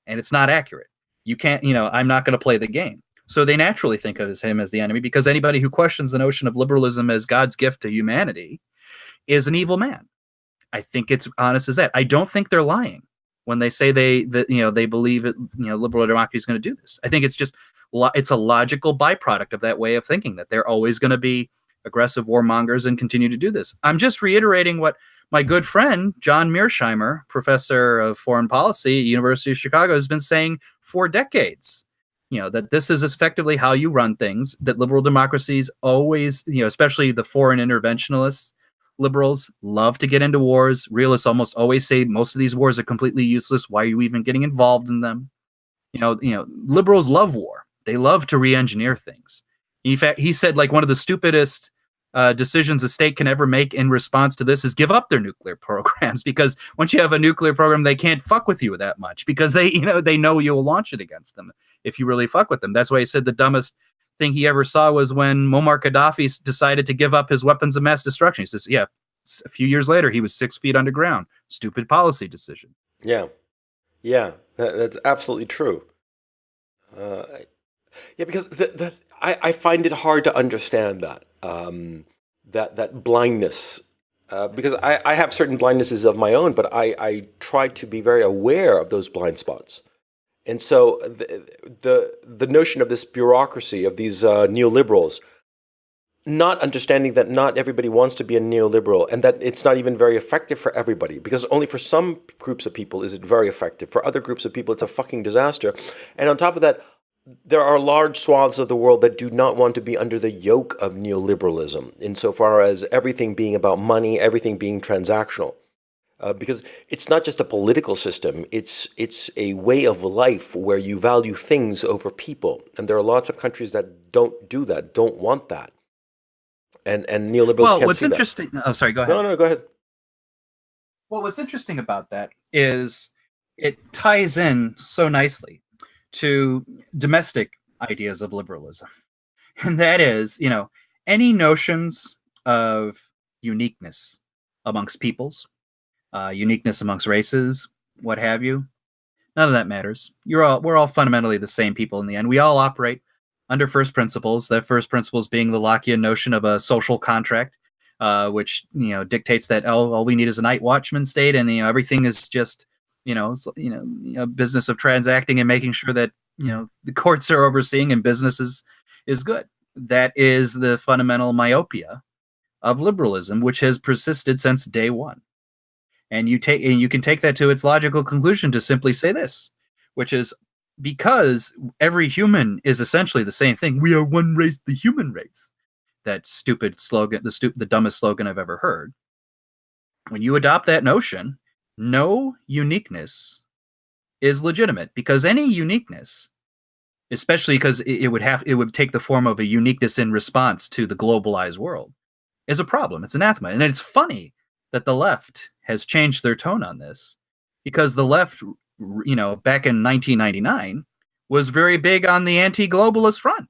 And it's not accurate. You can't, I'm not going to play the game. So they naturally think of him as the enemy, because anybody who questions the notion of liberalism as God's gift to humanity is an evil man. I think it's honest as that. I don't think they're lying when they say they believe it, liberal democracy is going to do this. I think it's just, it's a logical byproduct of that way of thinking, that they're always going to be aggressive warmongers and continue to do this. I'm just reiterating what my good friend, John Mearsheimer, professor of foreign policy at University of Chicago, has been saying for decades, that this is effectively how you run things, that liberal democracies always, especially the foreign interventionalists, liberals love to get into wars. Realists almost always say most of these wars are completely useless. Why are you even getting involved in them? Liberals love war. They love to re-engineer things. In fact, he said, like, one of the stupidest decisions a state can ever make in response to this is give up their nuclear programs, because once you have a nuclear program, they can't fuck with you that much, because they know you will launch it against them if you really fuck with them. That's why he said the dumbest thing he ever saw was when Muammar Gaddafi decided to give up his weapons of mass destruction. He says, yeah, a few years later, he was 6 feet underground. Stupid policy decision. Yeah, that's absolutely true. Because I find it hard to understand that. That blindness, because I have certain blindnesses of my own, but I try to be very aware of those blind spots. And so the notion of this bureaucracy, of these neoliberals, not understanding that not everybody wants to be a neoliberal, and that it's not even very effective for everybody, because only for some groups of people is it very effective. For other groups of people, it's a fucking disaster. And on top of that, there are large swaths of the world that do not want to be under the yoke of neoliberalism, insofar as everything being about money, everything being transactional. Because it's not just a political system, it's a way of life where you value things over people. And there are lots of countries that don't do that, don't want that. And neoliberals can't what's see that. interesting... Oh, sorry, go ahead. No, go ahead. Well, what's interesting about that is it ties in so nicely to domestic ideas of liberalism. And that is, any notions of uniqueness amongst peoples, uniqueness amongst races, what have you, none of that matters. We're all fundamentally the same people in the end. We all operate under first principles. That first principles being the Lockean notion of a social contract, which dictates that all we need is a night watchman state, and everything is just business of transacting and making sure that the courts are overseeing and business is good. That is the fundamental myopia of liberalism, which has persisted since day one. And you can take that to its logical conclusion to simply say this, which is, because every human is essentially the same thing. We are one race, the human race. That stupid slogan, the dumbest slogan I've ever heard. When you adopt that notion, no uniqueness is legitimate, because any uniqueness, especially because it would take the form of a uniqueness in response to the globalized world, is a problem. It's anathema. And it's funny that the left has changed their tone on this, because the left, back in 1999 was very big on the anti-globalist front.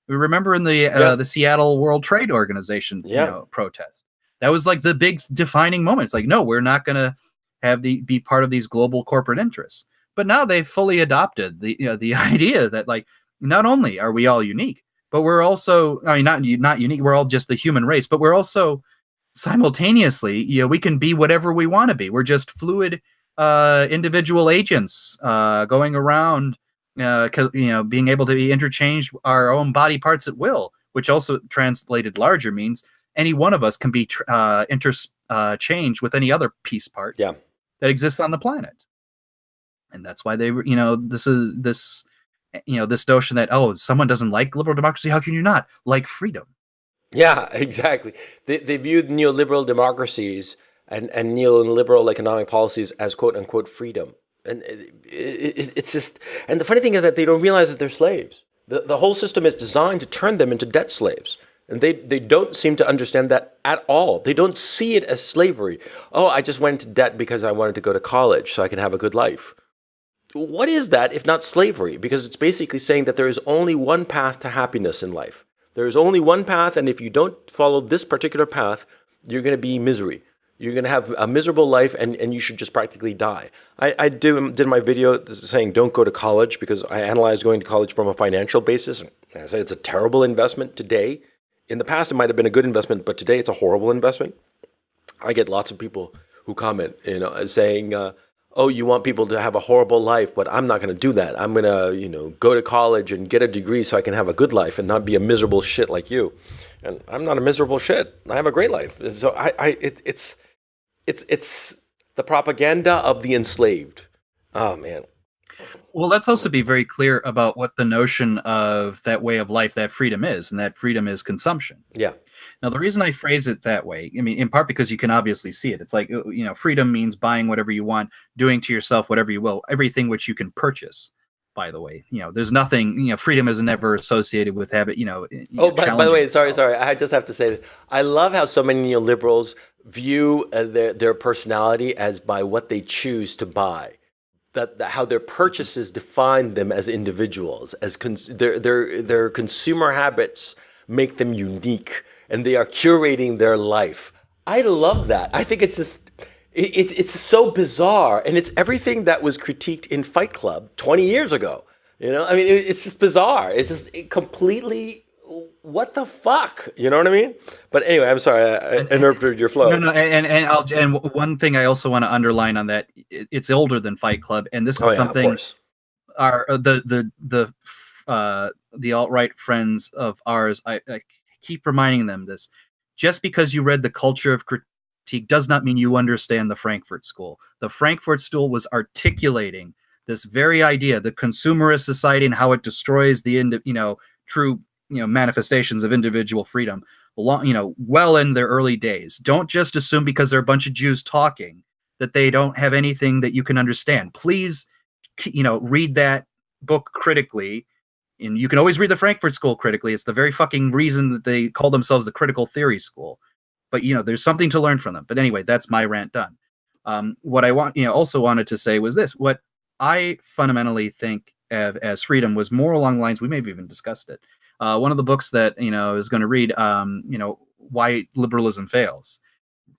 We remember in the Seattle World Trade Organization protest. That was like the big defining moment. It's like, no, we're not going to be part of these global corporate interests. But now they've fully adopted the idea that, like, not only are we all unique, but we're also, not unique, we're all just the human race, but we're also simultaneously, we can be whatever we want to be. We're just fluid individual agents going around, being able to be interchanged our own body parts at will, which also translated larger means any one of us can be interchanged with any other piece part that exists on the planet. And that's why they, this notion that, oh, someone doesn't like liberal democracy. How can you not like freedom? Yeah, exactly. They view neoliberal democracies and neoliberal economic policies as quote unquote freedom. And it's just, and the funny thing is that they don't realize that they're slaves. The whole system is designed to turn them into debt slaves. And they don't seem to understand that at all. They don't see it as slavery. Oh, I just went into debt because I wanted to go to college so I can have a good life. What is that if not slavery? Because it's basically saying that there is only one path to happiness in life. There is only one path, and if you don't follow this particular path, you're going to be misery. You're going to have a miserable life, and you should just practically die. I did my video saying don't go to college, because I analyzed going to college from a financial basis. And I said it's a terrible investment today. In the past, it might have been a good investment, but today it's a horrible investment. I get lots of people who comment, saying, oh, you want people to have a horrible life, but I'm not going to do that. I'm going to, go to college and get a degree so I can have a good life and not be a miserable shit like you. And I'm not a miserable shit. I have a great life. So it's the propaganda of the enslaved. Oh, man. Well, let's also be very clear about what the notion of that way of life, that freedom is, and that freedom is consumption. Yeah. Now, the reason I phrase it that way, in part because you can obviously see it. It's like, freedom means buying whatever you want, doing to yourself whatever you will, everything which you can purchase, by the way. There's nothing, freedom is never associated with habit, Oh, by the way, sorry. I just have to say that I love how so many neoliberals view their personality as by what they choose to buy. That how their purchases define them as individuals, as their consumer habits make them unique, and they are curating their life. I love that. I think it's just it's so bizarre, and it's everything that was critiqued in Fight Club 20 years ago. It's just bizarre. It's just completely, what the fuck? You know what I mean? But anyway, I'm sorry, I interrupted your flow. No, and one thing I also want to underline on that, it's older than Fight Club, and this is something the alt-right friends of ours, I keep reminding them this. Just because you read The Culture of Critique does not mean you understand the Frankfurt School. The Frankfurt School was articulating this very idea, the consumerist society and how it destroys the true manifestations of individual freedom, well in their early days. Don't just assume because they're a bunch of Jews talking that they don't have anything that you can understand. Please, read that book critically. And you can always read the Frankfurt School critically. It's the very fucking reason that they call themselves the critical theory school. But, there's something to learn from them. But anyway, that's my rant done. What I also wanted to say was this. What I fundamentally think as freedom was more along the lines, we may have even discussed it. One of the books that, I was going to read, Why Liberalism Fails,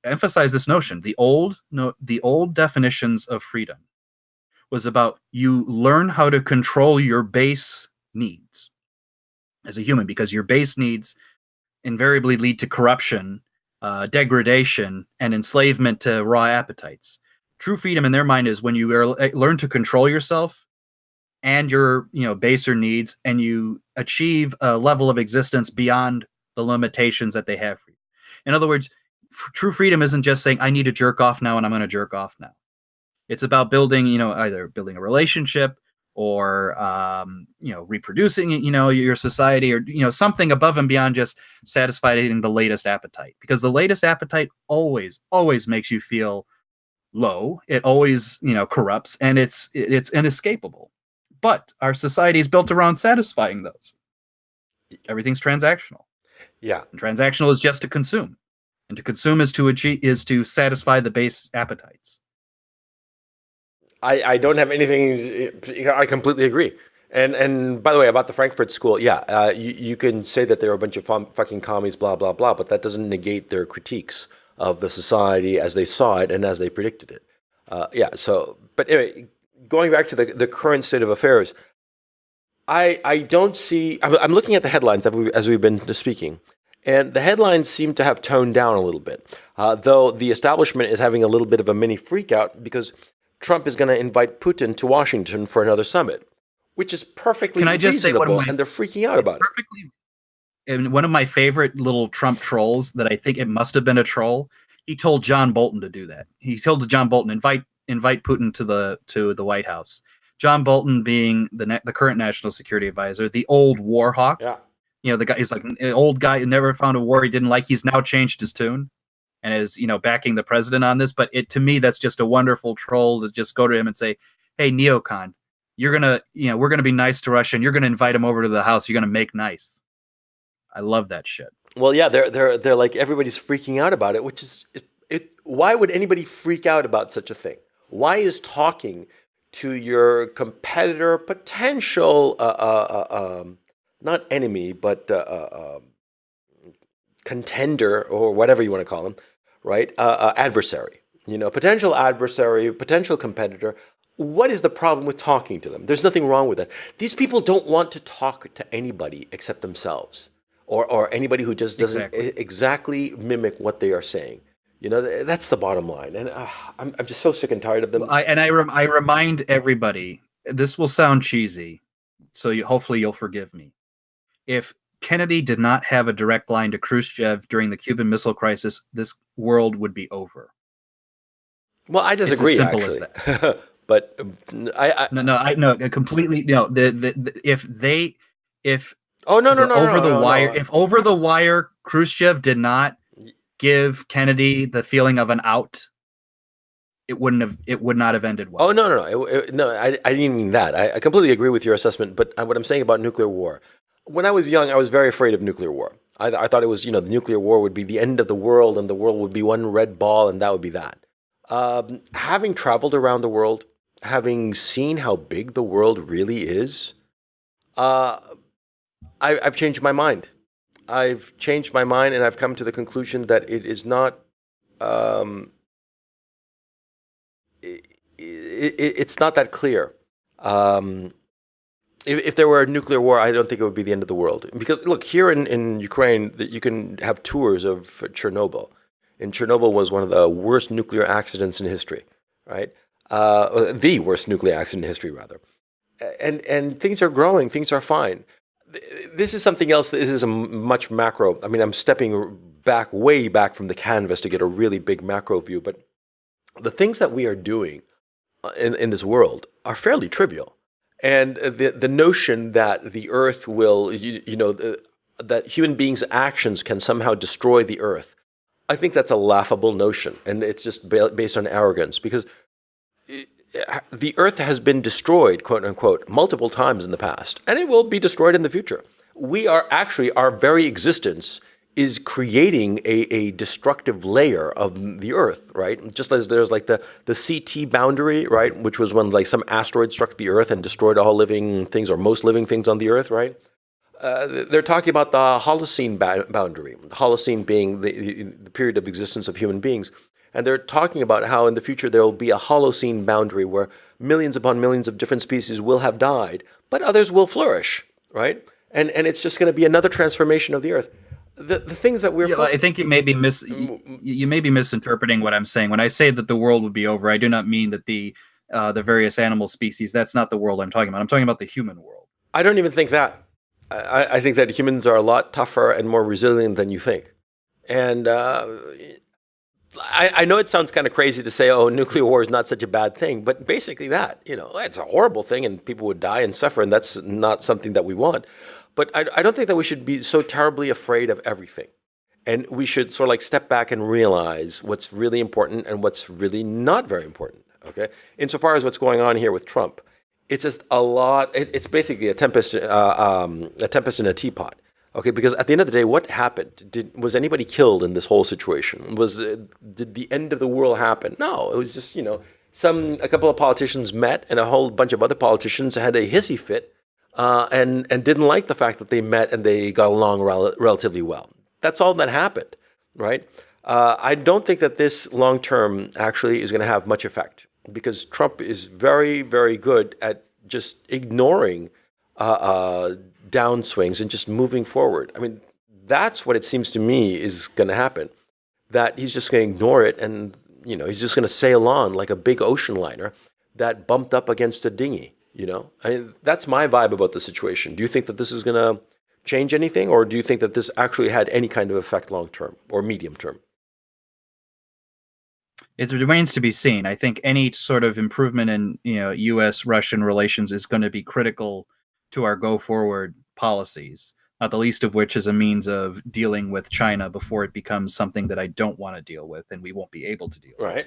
emphasize this notion. The old definitions of freedom was about you learn how to control your base needs as a human, because your base needs invariably lead to corruption, degradation, and enslavement to raw appetites. True freedom in their mind is when you learn to control yourself and your baser needs, and you achieve a level of existence beyond the limitations that they have for you. In other words, true freedom isn't just saying I need to jerk off now and I'm going to jerk off now. It's about building, either building a relationship or reproducing your society, or something above and beyond just satisfying the latest appetite, because the latest appetite always makes you feel low. It always corrupts, and it's inescapable. But our society is built around satisfying those. Everything's transactional. Yeah, and transactional is just to consume, and to consume is to satisfy the base appetites. I don't have anything. I completely agree. And by the way, about the Frankfurt School, you can say that they're a bunch of fucking commies, blah blah blah, but that doesn't negate their critiques of the society as they saw it and as they predicted it. But anyway, going back to the current state of affairs, I don't see. I'm looking at the headlines as we've been speaking, and the headlines seem to have toned down a little bit, though the establishment is having a little bit of a mini freakout because Trump is going to invite Putin to Washington for another summit, which is perfectly reasonable, and they're freaking out about it. And one of my favorite little Trump trolls, that I think it must have been a troll, he told John Bolton to do that. He told John Bolton, invite Putin to the White House. John Bolton being the current national security advisor, the old war hawk. Yeah. The guy is like an old guy who never found a war he didn't like. He's now changed his tune and is, backing the president on this. But to me, that's just a wonderful troll to just go to him and say, hey, neocon, we're going to be nice to Russia, and you're going to invite him over to the house. You're going to make nice. I love that shit. Well, yeah, they're like, everybody's freaking out about it, which is, why would anybody freak out about such a thing? Why is talking to your competitor, potential, not enemy, but contender, or whatever you want to call him, right? Adversary, potential adversary, potential competitor. What is the problem with talking to them? There's nothing wrong with that. These people don't want to talk to anybody except themselves, or anybody who just doesn't exactly mimic what they are saying. That's the bottom line. And I'm just so sick and tired of them. I remind everybody, this will sound cheesy, so hopefully you'll forgive me. If Kennedy did not have a direct line to Khrushchev during the Cuban Missile Crisis, this world would be over. Well, I disagree, it's as simple actually. As that. But I completely if over the wire Khrushchev did not give Kennedy the feeling of an out, it would not have ended well. Oh, no, I didn't mean that. I completely agree with your assessment, but what I'm saying about nuclear war, when I was young, I was very afraid of nuclear war. I thought it was, the nuclear war would be the end of the world, and the world would be one red ball, and that would be that. Having traveled around the world, having seen how big the world really is, I've changed my mind. I've changed my mind, and I've come to the conclusion that it is not. It's not that clear. If there were a nuclear war, I don't think it would be the end of the world. Because look, here in Ukraine, you can have tours of Chernobyl. And Chernobyl was one of the worst nuclear accidents in history, right? The worst nuclear accident in history, rather. And things are growing. Things are fine. This is something else. This is a much macro. I mean, I'm stepping way back from the canvas to get a really big macro view. But the things that we are doing in this world are fairly trivial. And the notion that the Earth will, that human beings' actions can somehow destroy the Earth, I think that's a laughable notion. And it's just based on arrogance, because the Earth has been destroyed, quote unquote, multiple times in the past, and it will be destroyed in the future. We are actually, our very existence is creating a destructive layer of the Earth, right? Just as there's like the CT boundary, right, which was when like some asteroid struck the Earth and destroyed all living things or most living things on the Earth, right? They're talking about the Holocene boundary, the Holocene being the period of existence of human beings. And they're talking about how in the future there will be a Holocene boundary where millions upon millions of different species will have died, but others will flourish, right? And it's just going to be another transformation of the Earth. The things that we're I think you may be misinterpreting what I'm saying. When I say that the world would be over, I do not mean that the various animal species. That's not the world I'm talking about. I'm talking about the human world. I don't even think that. I think that humans are a lot tougher and more resilient than you think. And I know it sounds kind of crazy to say, oh, nuclear war is not such a bad thing, but basically that, it's a horrible thing and people would die and suffer, and that's not something that we want. But I don't think that we should be so terribly afraid of everything. And we should sort of like step back and realize what's really important and what's really not very important, okay? Insofar as what's going on here with Trump, it's just a lot, it's basically a tempest in a teapot. Okay, because at the end of the day, what happened? Was anybody killed in this whole situation? Did the end of the world happen? No, it was just, a couple of politicians met and a whole bunch of other politicians had a hissy fit and didn't like the fact that they met and they got along relatively well. That's all that happened, right? I don't think that this long term actually is going to have much effect, because Trump is very, very good at just ignoring downswings and just moving forward. I mean, that's what it seems to me is going to happen, that he's just going to ignore it and, he's just going to sail on like a big ocean liner that bumped up against a dinghy, that's my vibe about the situation. Do you think that this is going to change anything, or do you think that this actually had any kind of effect long term or medium term? It remains to be seen. I think any sort of improvement in U.S.-Russian relations is going to be critical to our go-forward policies, not the least of which is a means of dealing with China before it becomes something that I don't want to deal with and we won't be able to deal with. Right.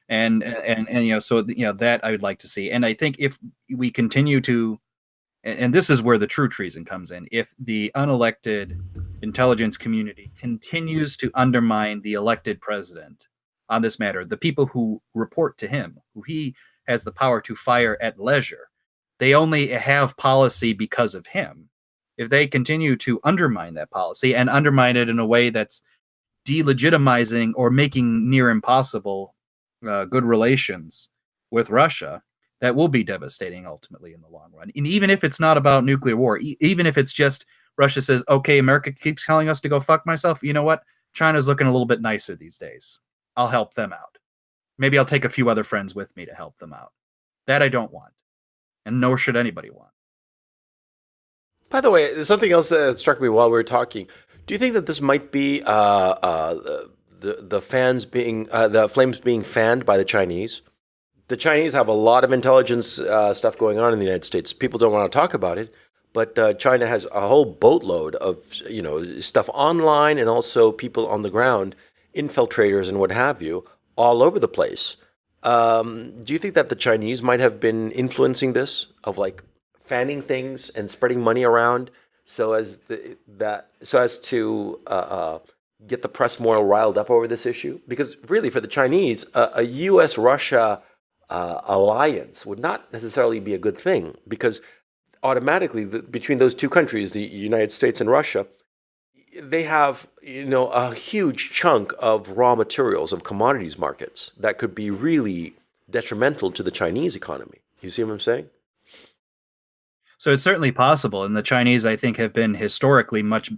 And that I would like to see. And I think if we continue to, and this is where the true treason comes in, if the unelected intelligence community continues to undermine the elected president on this matter, the people who report to him, who he has the power to fire at leisure, they only have policy because of him. If they continue to undermine that policy and undermine it in a way that's delegitimizing or making near impossible good relations with Russia, that will be devastating ultimately in the long run. And even if it's not about nuclear war, even if it's just Russia says, okay, America keeps telling us to go fuck myself, you know what? China's looking a little bit nicer these days. I'll help them out. Maybe I'll take a few other friends with me to help them out. That I don't want. And nor should anybody want. By the way, something else that struck me while we were talking. Do you think that this might be the flames being fanned by the Chinese? The Chinese have a lot of intelligence stuff going on in the United States. People don't want to talk about it, but China has a whole boatload of stuff online and also people on the ground, infiltrators and what have you, all over the place. Do you think that the Chinese might have been influencing this, of like fanning things and spreading money around so as to get the press more riled up over this issue? Because really, for the Chinese, a U.S.-Russia alliance would not necessarily be a good thing, because automatically between those two countries, the United States and Russia, they have a huge chunk of raw materials, of commodities markets that could be really detrimental to the Chinese economy. You see what I'm saying? So it's certainly possible, and the Chinese, I think, have been historically much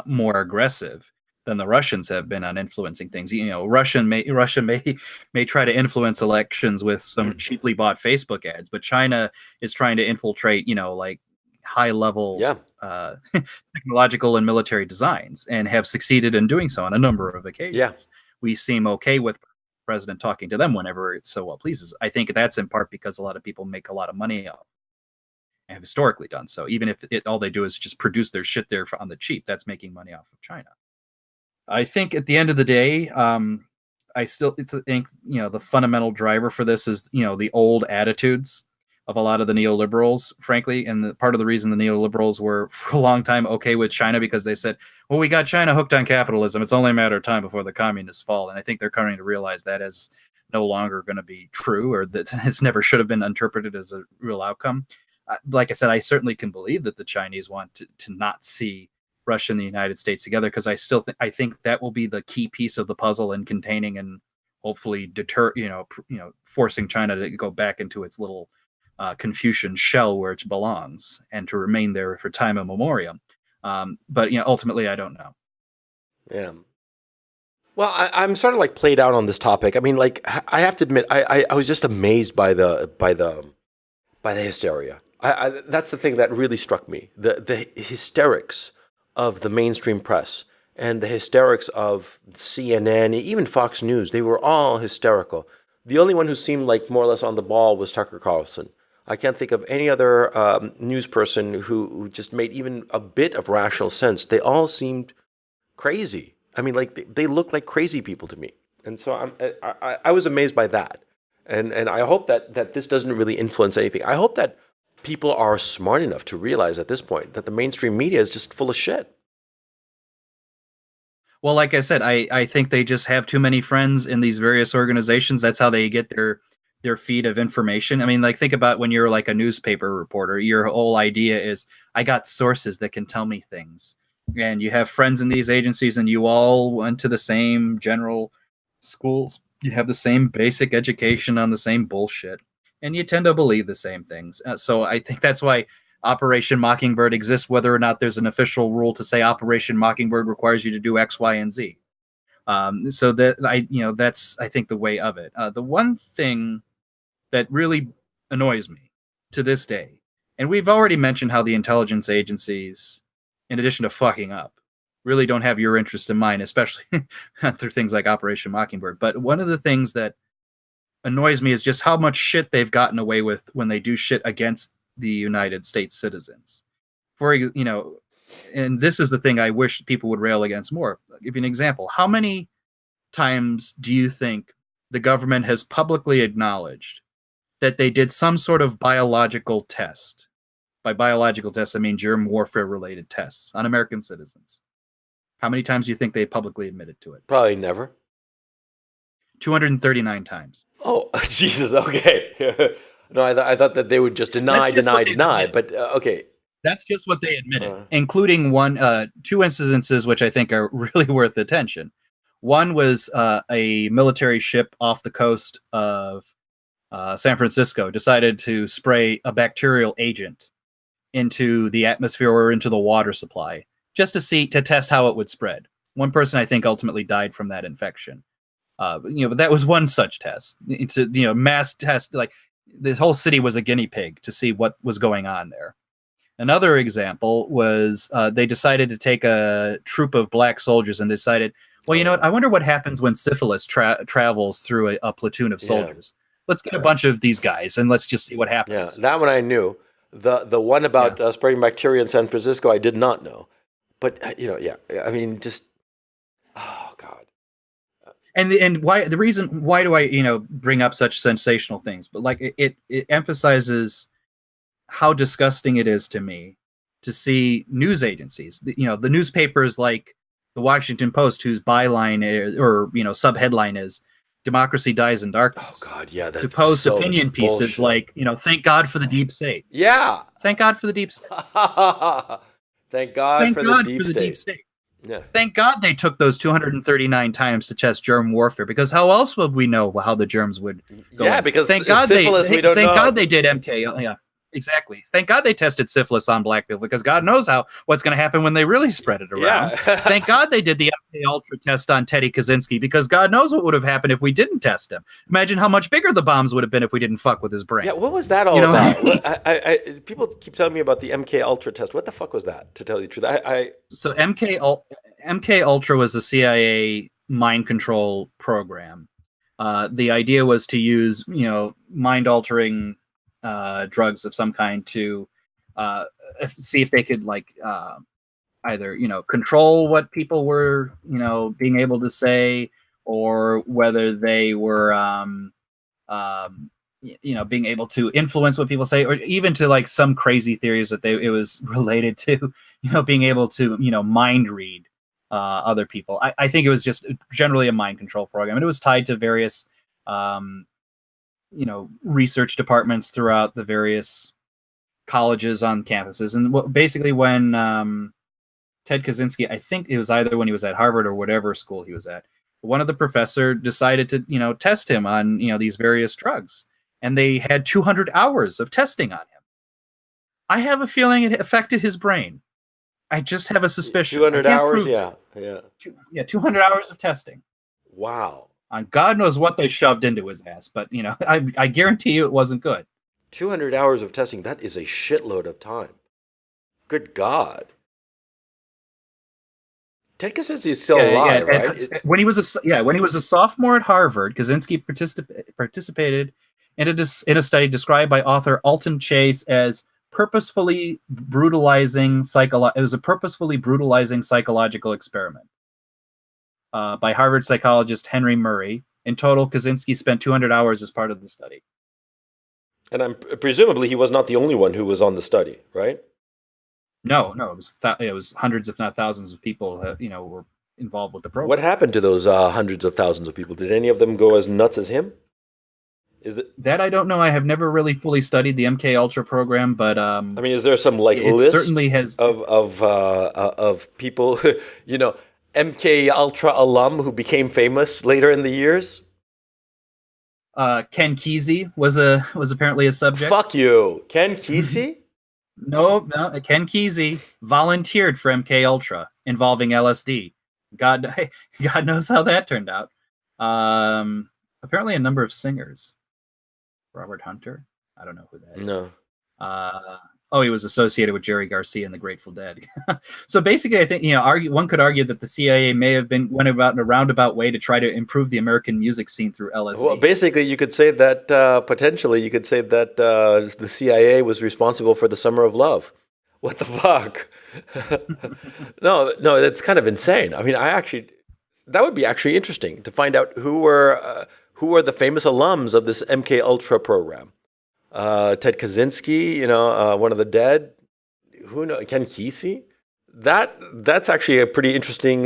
more aggressive than the Russians have been on influencing things. Russia may try to influence elections with some cheaply bought Facebook ads, but China is trying to infiltrate, like high level technological and military designs, and have succeeded in doing so on a number of occasions. Yeah. We seem okay with president talking to them whenever it so well pleases. I think that's in part because a lot of people make a lot of money off and have historically done so. Even if all they do is just produce their shit there on the cheap, that's making money off of China. I think at the end of the day, I still think, the fundamental driver for this is, the old attitudes of a lot of the neoliberals, frankly. And part of the reason the neoliberals were for a long time okay with China, because they said, well, we got China hooked on capitalism. It's only a matter of time before the communists fall. And I think they're coming to realize that is no longer going to be true, or that it's never should have been interpreted as a real outcome. Like I said, I certainly can believe that the Chinese want to not see Russia and the United States together, because I still I think that will be the key piece of the puzzle in containing and hopefully forcing China to go back into its little Confucian shell where it belongs and to remain there for time immemorial. But ultimately, I don't know. Yeah. Well, I'm sort of like played out on this topic. I mean, like, I have to admit, I was just amazed by the hysteria. That's the thing that really struck me. The hysterics of the mainstream press and the hysterics of CNN, even Fox News, they were all hysterical. The only one who seemed like more or less on the ball was Tucker Carlson. I can't think of any other news person who just made even a bit of rational sense. They all seemed crazy. I mean, like, they look like crazy people to me. And so I was amazed by that. And I hope that this doesn't really influence anything. I hope that people are smart enough to realize at this point that the mainstream media is just full of shit. Well, like I said, I think they just have too many friends in these various organizations. That's how they get their feed of information. I mean, like, think about when you're like a newspaper reporter, your whole idea is, I got sources that can tell me things. And you have friends in these agencies, and you all went to the same general schools. You have the same basic education on the same bullshit, and you tend to believe the same things. So I think that's why Operation Mockingbird exists, whether or not there's an official rule to say Operation Mockingbird requires you to do X, Y, and Z. So that that's, I think, the way of it. The one thing that really annoys me to this day, and we've already mentioned how the intelligence agencies, in addition to fucking up, really don't have your interest in mind, especially through things like Operation Mockingbird. But one of the things that annoys me is just how much shit they've gotten away with when they do shit against the United States citizens. And this is the thing I wish people would rail against more. I'll give you an example. How many times do you think the government has publicly acknowledged that they did some sort of biological test? By biological tests, I mean germ warfare related tests on American citizens. How many times do you think they publicly admitted to it? Probably never. 239 times. Oh, Jesus. Okay. No, I thought that they would just deny. But okay. That's just what they admitted, including two incidences which I think are really worth attention. One was a military ship off the coast of San Francisco decided to spray a bacterial agent into the atmosphere or into the water supply just to test how it would spread. One person, I think, ultimately died from that infection. But that was one such test. It's a mass test. Like, the whole city was a guinea pig to see what was going on there. Another example was they decided to take a troop of black soldiers and decided, well, you know what? I wonder what happens when syphilis travels through a platoon of soldiers. Let's get a bunch of these guys and let's just see what happens. Yeah, that one I knew. The one about spreading bacteria in San Francisco, I did not know. But I mean, just oh God. And why do I bring up such sensational things? But like it emphasizes how disgusting it is to me to see news agencies, the newspapers like the Washington Post, whose byline or subheadline is "Democracy dies in darkness." Oh God, yeah, that's to post so opinion pieces like "Thank God for the deep state." Yeah, thank God for the deep state. Thank God for the deep state. Yeah. Thank God they took those 239 times to test germ warfare, because how else would we know how the germs would go? Yeah, because syphilis, we don't know. Thank God they did MK. Yeah, exactly. Thank God they tested syphilis on black people, because God knows what's going to happen when they really spread it around. Yeah. Thank God they did the MK Ultra test on Teddy Kaczynski, because God knows what would have happened if we didn't test him. Imagine how much bigger the bombs would have been if we didn't fuck with his brain. Yeah, what was that all about? People keep telling me about the MK Ultra test. What the fuck was that, to tell you the truth? So MK Ultra was a CIA mind control program The idea was to use, mind-altering drugs of some kind to see if they could either control what people were being able to say, or whether they were being able to influence what people say, or even to like some crazy theories that it was related to being able to mind read other people. I think it was just generally a mind control program, and it was tied to various research departments throughout the various colleges on campuses. And basically when Ted Kaczynski, I think it was either when he was at Harvard or whatever school he was at, one of the professor decided to test him on these various drugs, and they had 200 hours of testing on him. I have a feeling it affected his brain. I just have a suspicion. 200 hours, yeah. 200 hours of testing. Wow. On God knows what they shoved into his ass, but I guarantee you it wasn't good. 200 hours of testing, that is a shitload of time. Good God. Ted Kaczynski is still alive, right? When he was a sophomore at Harvard, Kaczynski participated in a study described by author Alton Chase as purposefully brutalizing it was a purposefully brutalizing psychological experiment by Harvard psychologist Henry Murray. In total, Kaczynski spent 200 hours as part of the study. And presumably he was not the only one who was on the study, right? No, it was hundreds, if not thousands, of people were involved with the program. What happened to those hundreds of thousands of people? Did any of them go as nuts as him? That I don't know. I have never really fully studied the MK Ultra program, but is there some list certainly has of people, MK Ultra alum who became famous later in the years? Ken Kesey was apparently a subject. Fuck you, Ken Kesey. No, Ken Kesey volunteered for MK Ultra involving LSD. God knows how that turned out. Apparently a number of singers. Robert Hunter? I don't know who that is. No. He was associated with Jerry Garcia and the Grateful Dead. So basically, I think one could argue that the CIA may have went about in a roundabout way to try to improve the American music scene through LSD. Well, basically, you could say that the CIA was responsible for the Summer of Love. What the fuck? No, that's kind of insane. I mean, that would be actually interesting to find out who were the famous alums of this MK Ultra program. Ted Kaczynski, one of the dead. Who knows? Ken Kesey? That's actually a pretty interesting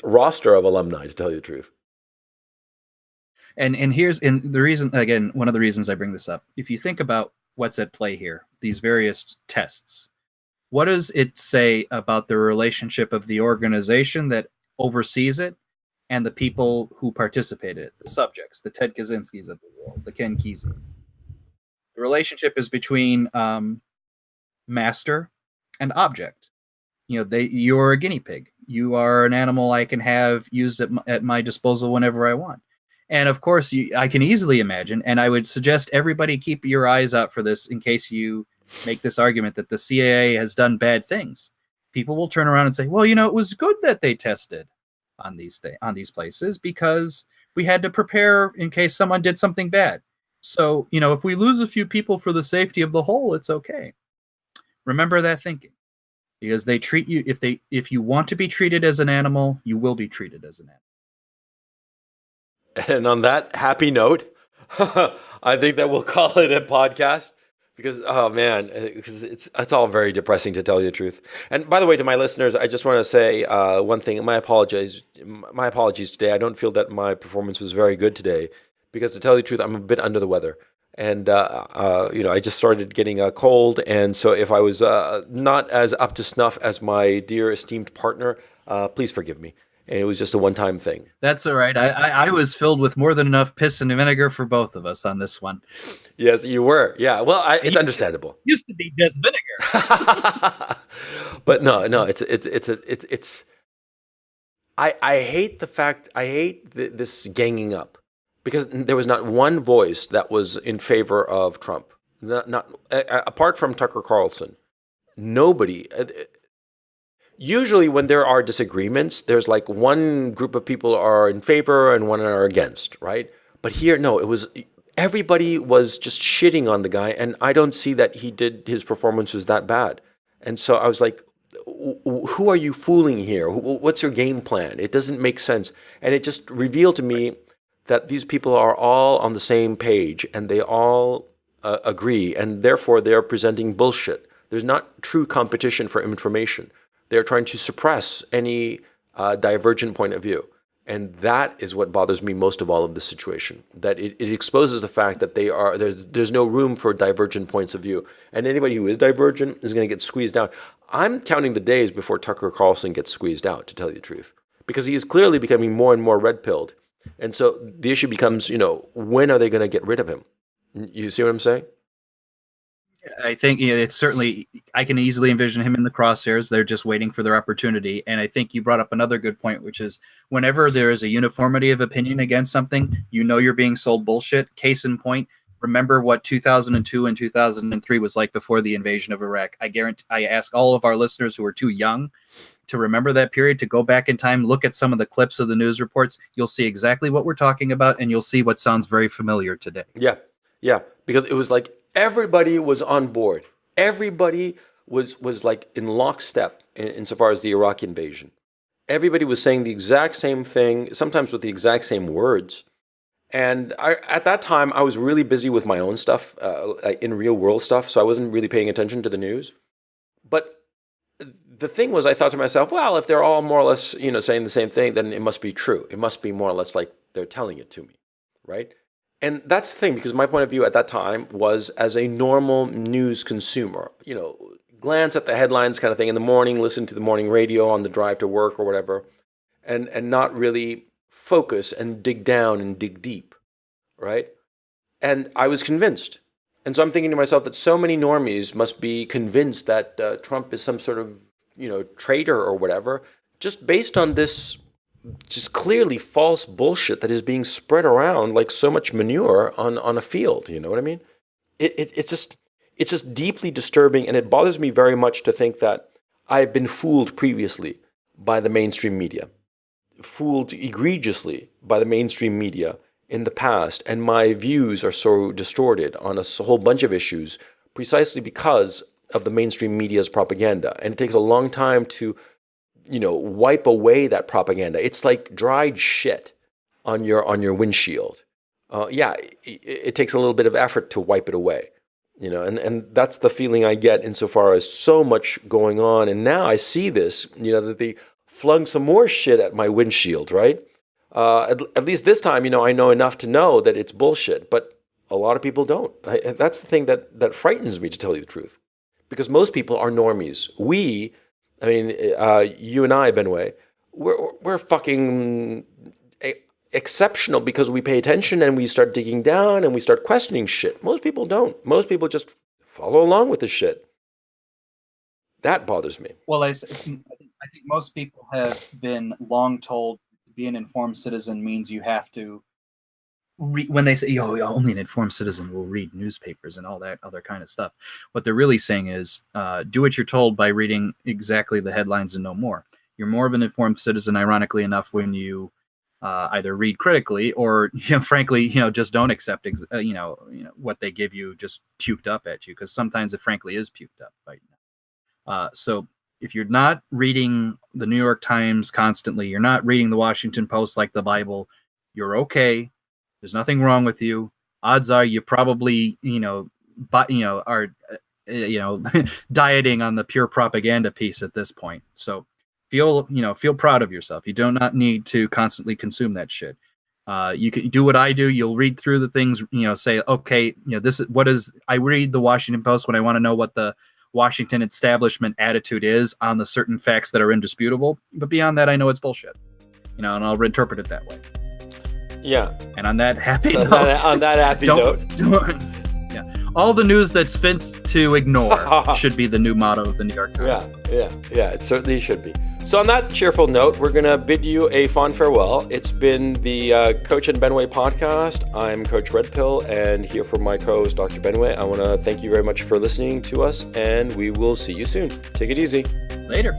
roster of alumni, to tell you the truth. And the reason, again, one of the reasons I bring this up. If you think about what's at play here, these various tests, what does it say about the relationship of the organization that oversees it and the people who participated, the subjects, the Ted Kaczynskis of the world, the Ken Kesey? The relationship is between master and object. You're a guinea pig. You are an animal I can have used at my disposal whenever I want. And of course, I can easily imagine, and I would suggest everybody keep your eyes out for this in case you make this argument that the CIA has done bad things. People will turn around and say, well, it was good that they tested on these places because we had to prepare in case someone did something bad. So, if we lose a few people for the safety of the whole, it's okay. Remember that thinking, because they treat you, if you want to be treated as an animal, you will be treated as an animal. And on that happy note, I think that we'll call it a podcast. Because, it's all very depressing, to tell you the truth. And by the way, to my listeners, I just want to say one thing. My apologies today. I don't feel that my performance was very good today. Because to tell you the truth, I'm a bit under the weather. And, I just started getting a cold. And so if I was not as up to snuff as my dear esteemed partner, please forgive me. And it was just a one-time thing. That's all right. I was filled with more than enough piss and vinegar for both of us on this one. Yes, you were. Yeah. Well, it's understandable. Used to be just vinegar. But no. It's. I hate the fact. I hate this ganging up, because there was not one voice that was in favor of Trump. Not apart from Tucker Carlson. Nobody. Usually when there are disagreements, there's like one group of people are in favor and one are against, right? But here, no, everybody was just shitting on the guy, and I don't see that his performance was that bad. And so I was like, who are you fooling here? What's your game plan? It doesn't make sense. And it just revealed to me that these people are all on the same page, and they all agree, and therefore they are presenting bullshit. There's not true competition for information. They're trying to suppress any divergent point of view. And that is what bothers me most of all of this situation, that it exposes the fact that there's no room for divergent points of view. And anybody who is divergent is going to get squeezed out. I'm counting the days before Tucker Carlson gets squeezed out, to tell you the truth, because he is clearly becoming more and more red-pilled. And so the issue becomes, when are they going to get rid of him? You see what I'm saying? I think it's certainly, I can easily envision him in the crosshairs. They're just waiting for their opportunity. And I think you brought up another good point, which is whenever there is a uniformity of opinion against something, you're being sold bullshit. Case in point, remember what 2002 and 2003 was like before the invasion of Iraq. I ask all of our listeners who are too young to remember that period to go back in time, look at some of the clips of the news reports. You'll see exactly what we're talking about, and you'll see what sounds very familiar today. Yeah, because it was like everybody was on board. Everybody was like in lockstep insofar as the Iraq invasion. Everybody was saying the exact same thing, sometimes with the exact same words. And at that time, I was really busy with my own stuff, in real world stuff, so I wasn't really paying attention to the news. But the thing was, I thought to myself, well, if they're all more or less, saying the same thing, then it must be true. It must be more or less like they're telling it to me, right? And that's the thing, because my point of view at that time was as a normal news consumer, glance at the headlines kind of thing in the morning, listen to the morning radio on the drive to work or whatever, and not really focus and dig down and dig deep, right? And I was convinced. And so I'm thinking to myself that so many normies must be convinced that Trump is some sort of, traitor or whatever, just based on this just clearly false bullshit that is being spread around like so much manure on a field. You know what I mean? It's just deeply disturbing, and it bothers me very much to think that I've been fooled previously by the mainstream media, fooled egregiously by the mainstream media in the past, and my views are so distorted on a whole bunch of issues precisely because of the mainstream media's propaganda. And it takes a long time to wipe away that propaganda. It's like dried shit on your windshield. It takes a little bit of effort to wipe it away, and that's the feeling I get insofar as so much going on. And now I see this, that they flung some more shit at my windshield, right? At least this time, I know enough to know that it's bullshit, but a lot of people don't. That's the thing that frightens me, to tell you the truth, because most people are normies. You and I, Benway, we're fucking exceptional because we pay attention and we start digging down and we start questioning shit. Most people don't. Most people just follow along with the shit. That bothers me. Well, I think most people have been long told to be an informed citizen means you have to when they say, only an informed citizen will read newspapers and all that other kind of stuff. What they're really saying is do what you're told by reading exactly the headlines and no more. You're more of an informed citizen, ironically enough, when you either read critically or, frankly, just don't accept, what they give you just puked up at you, because sometimes it frankly is puked up right now. So if you're not reading the New York Times constantly, you're not reading the Washington Post like the Bible, you're okay. There's nothing wrong with you. Odds are you probably, are, dieting on the pure propaganda piece at this point. So feel proud of yourself. You do not need to constantly consume that shit. You can do what I do. You'll read through the things, say, okay, I read the Washington Post when I want to know what the Washington establishment attitude is on the certain facts that are indisputable. But beyond that, I know it's bullshit, and I'll reinterpret it that way. Yeah. And on that happy note, all the news that's fit to ignore should be the new motto of the New York Times. Yeah, it certainly should be. So on that cheerful note, we're going to bid you a fond farewell. It's been the Coach and Benway podcast. I'm Coach Red Pill, and here for my co-host, Dr. Benway. I want to thank you very much for listening to us, and we will see you soon. Take it easy. Later.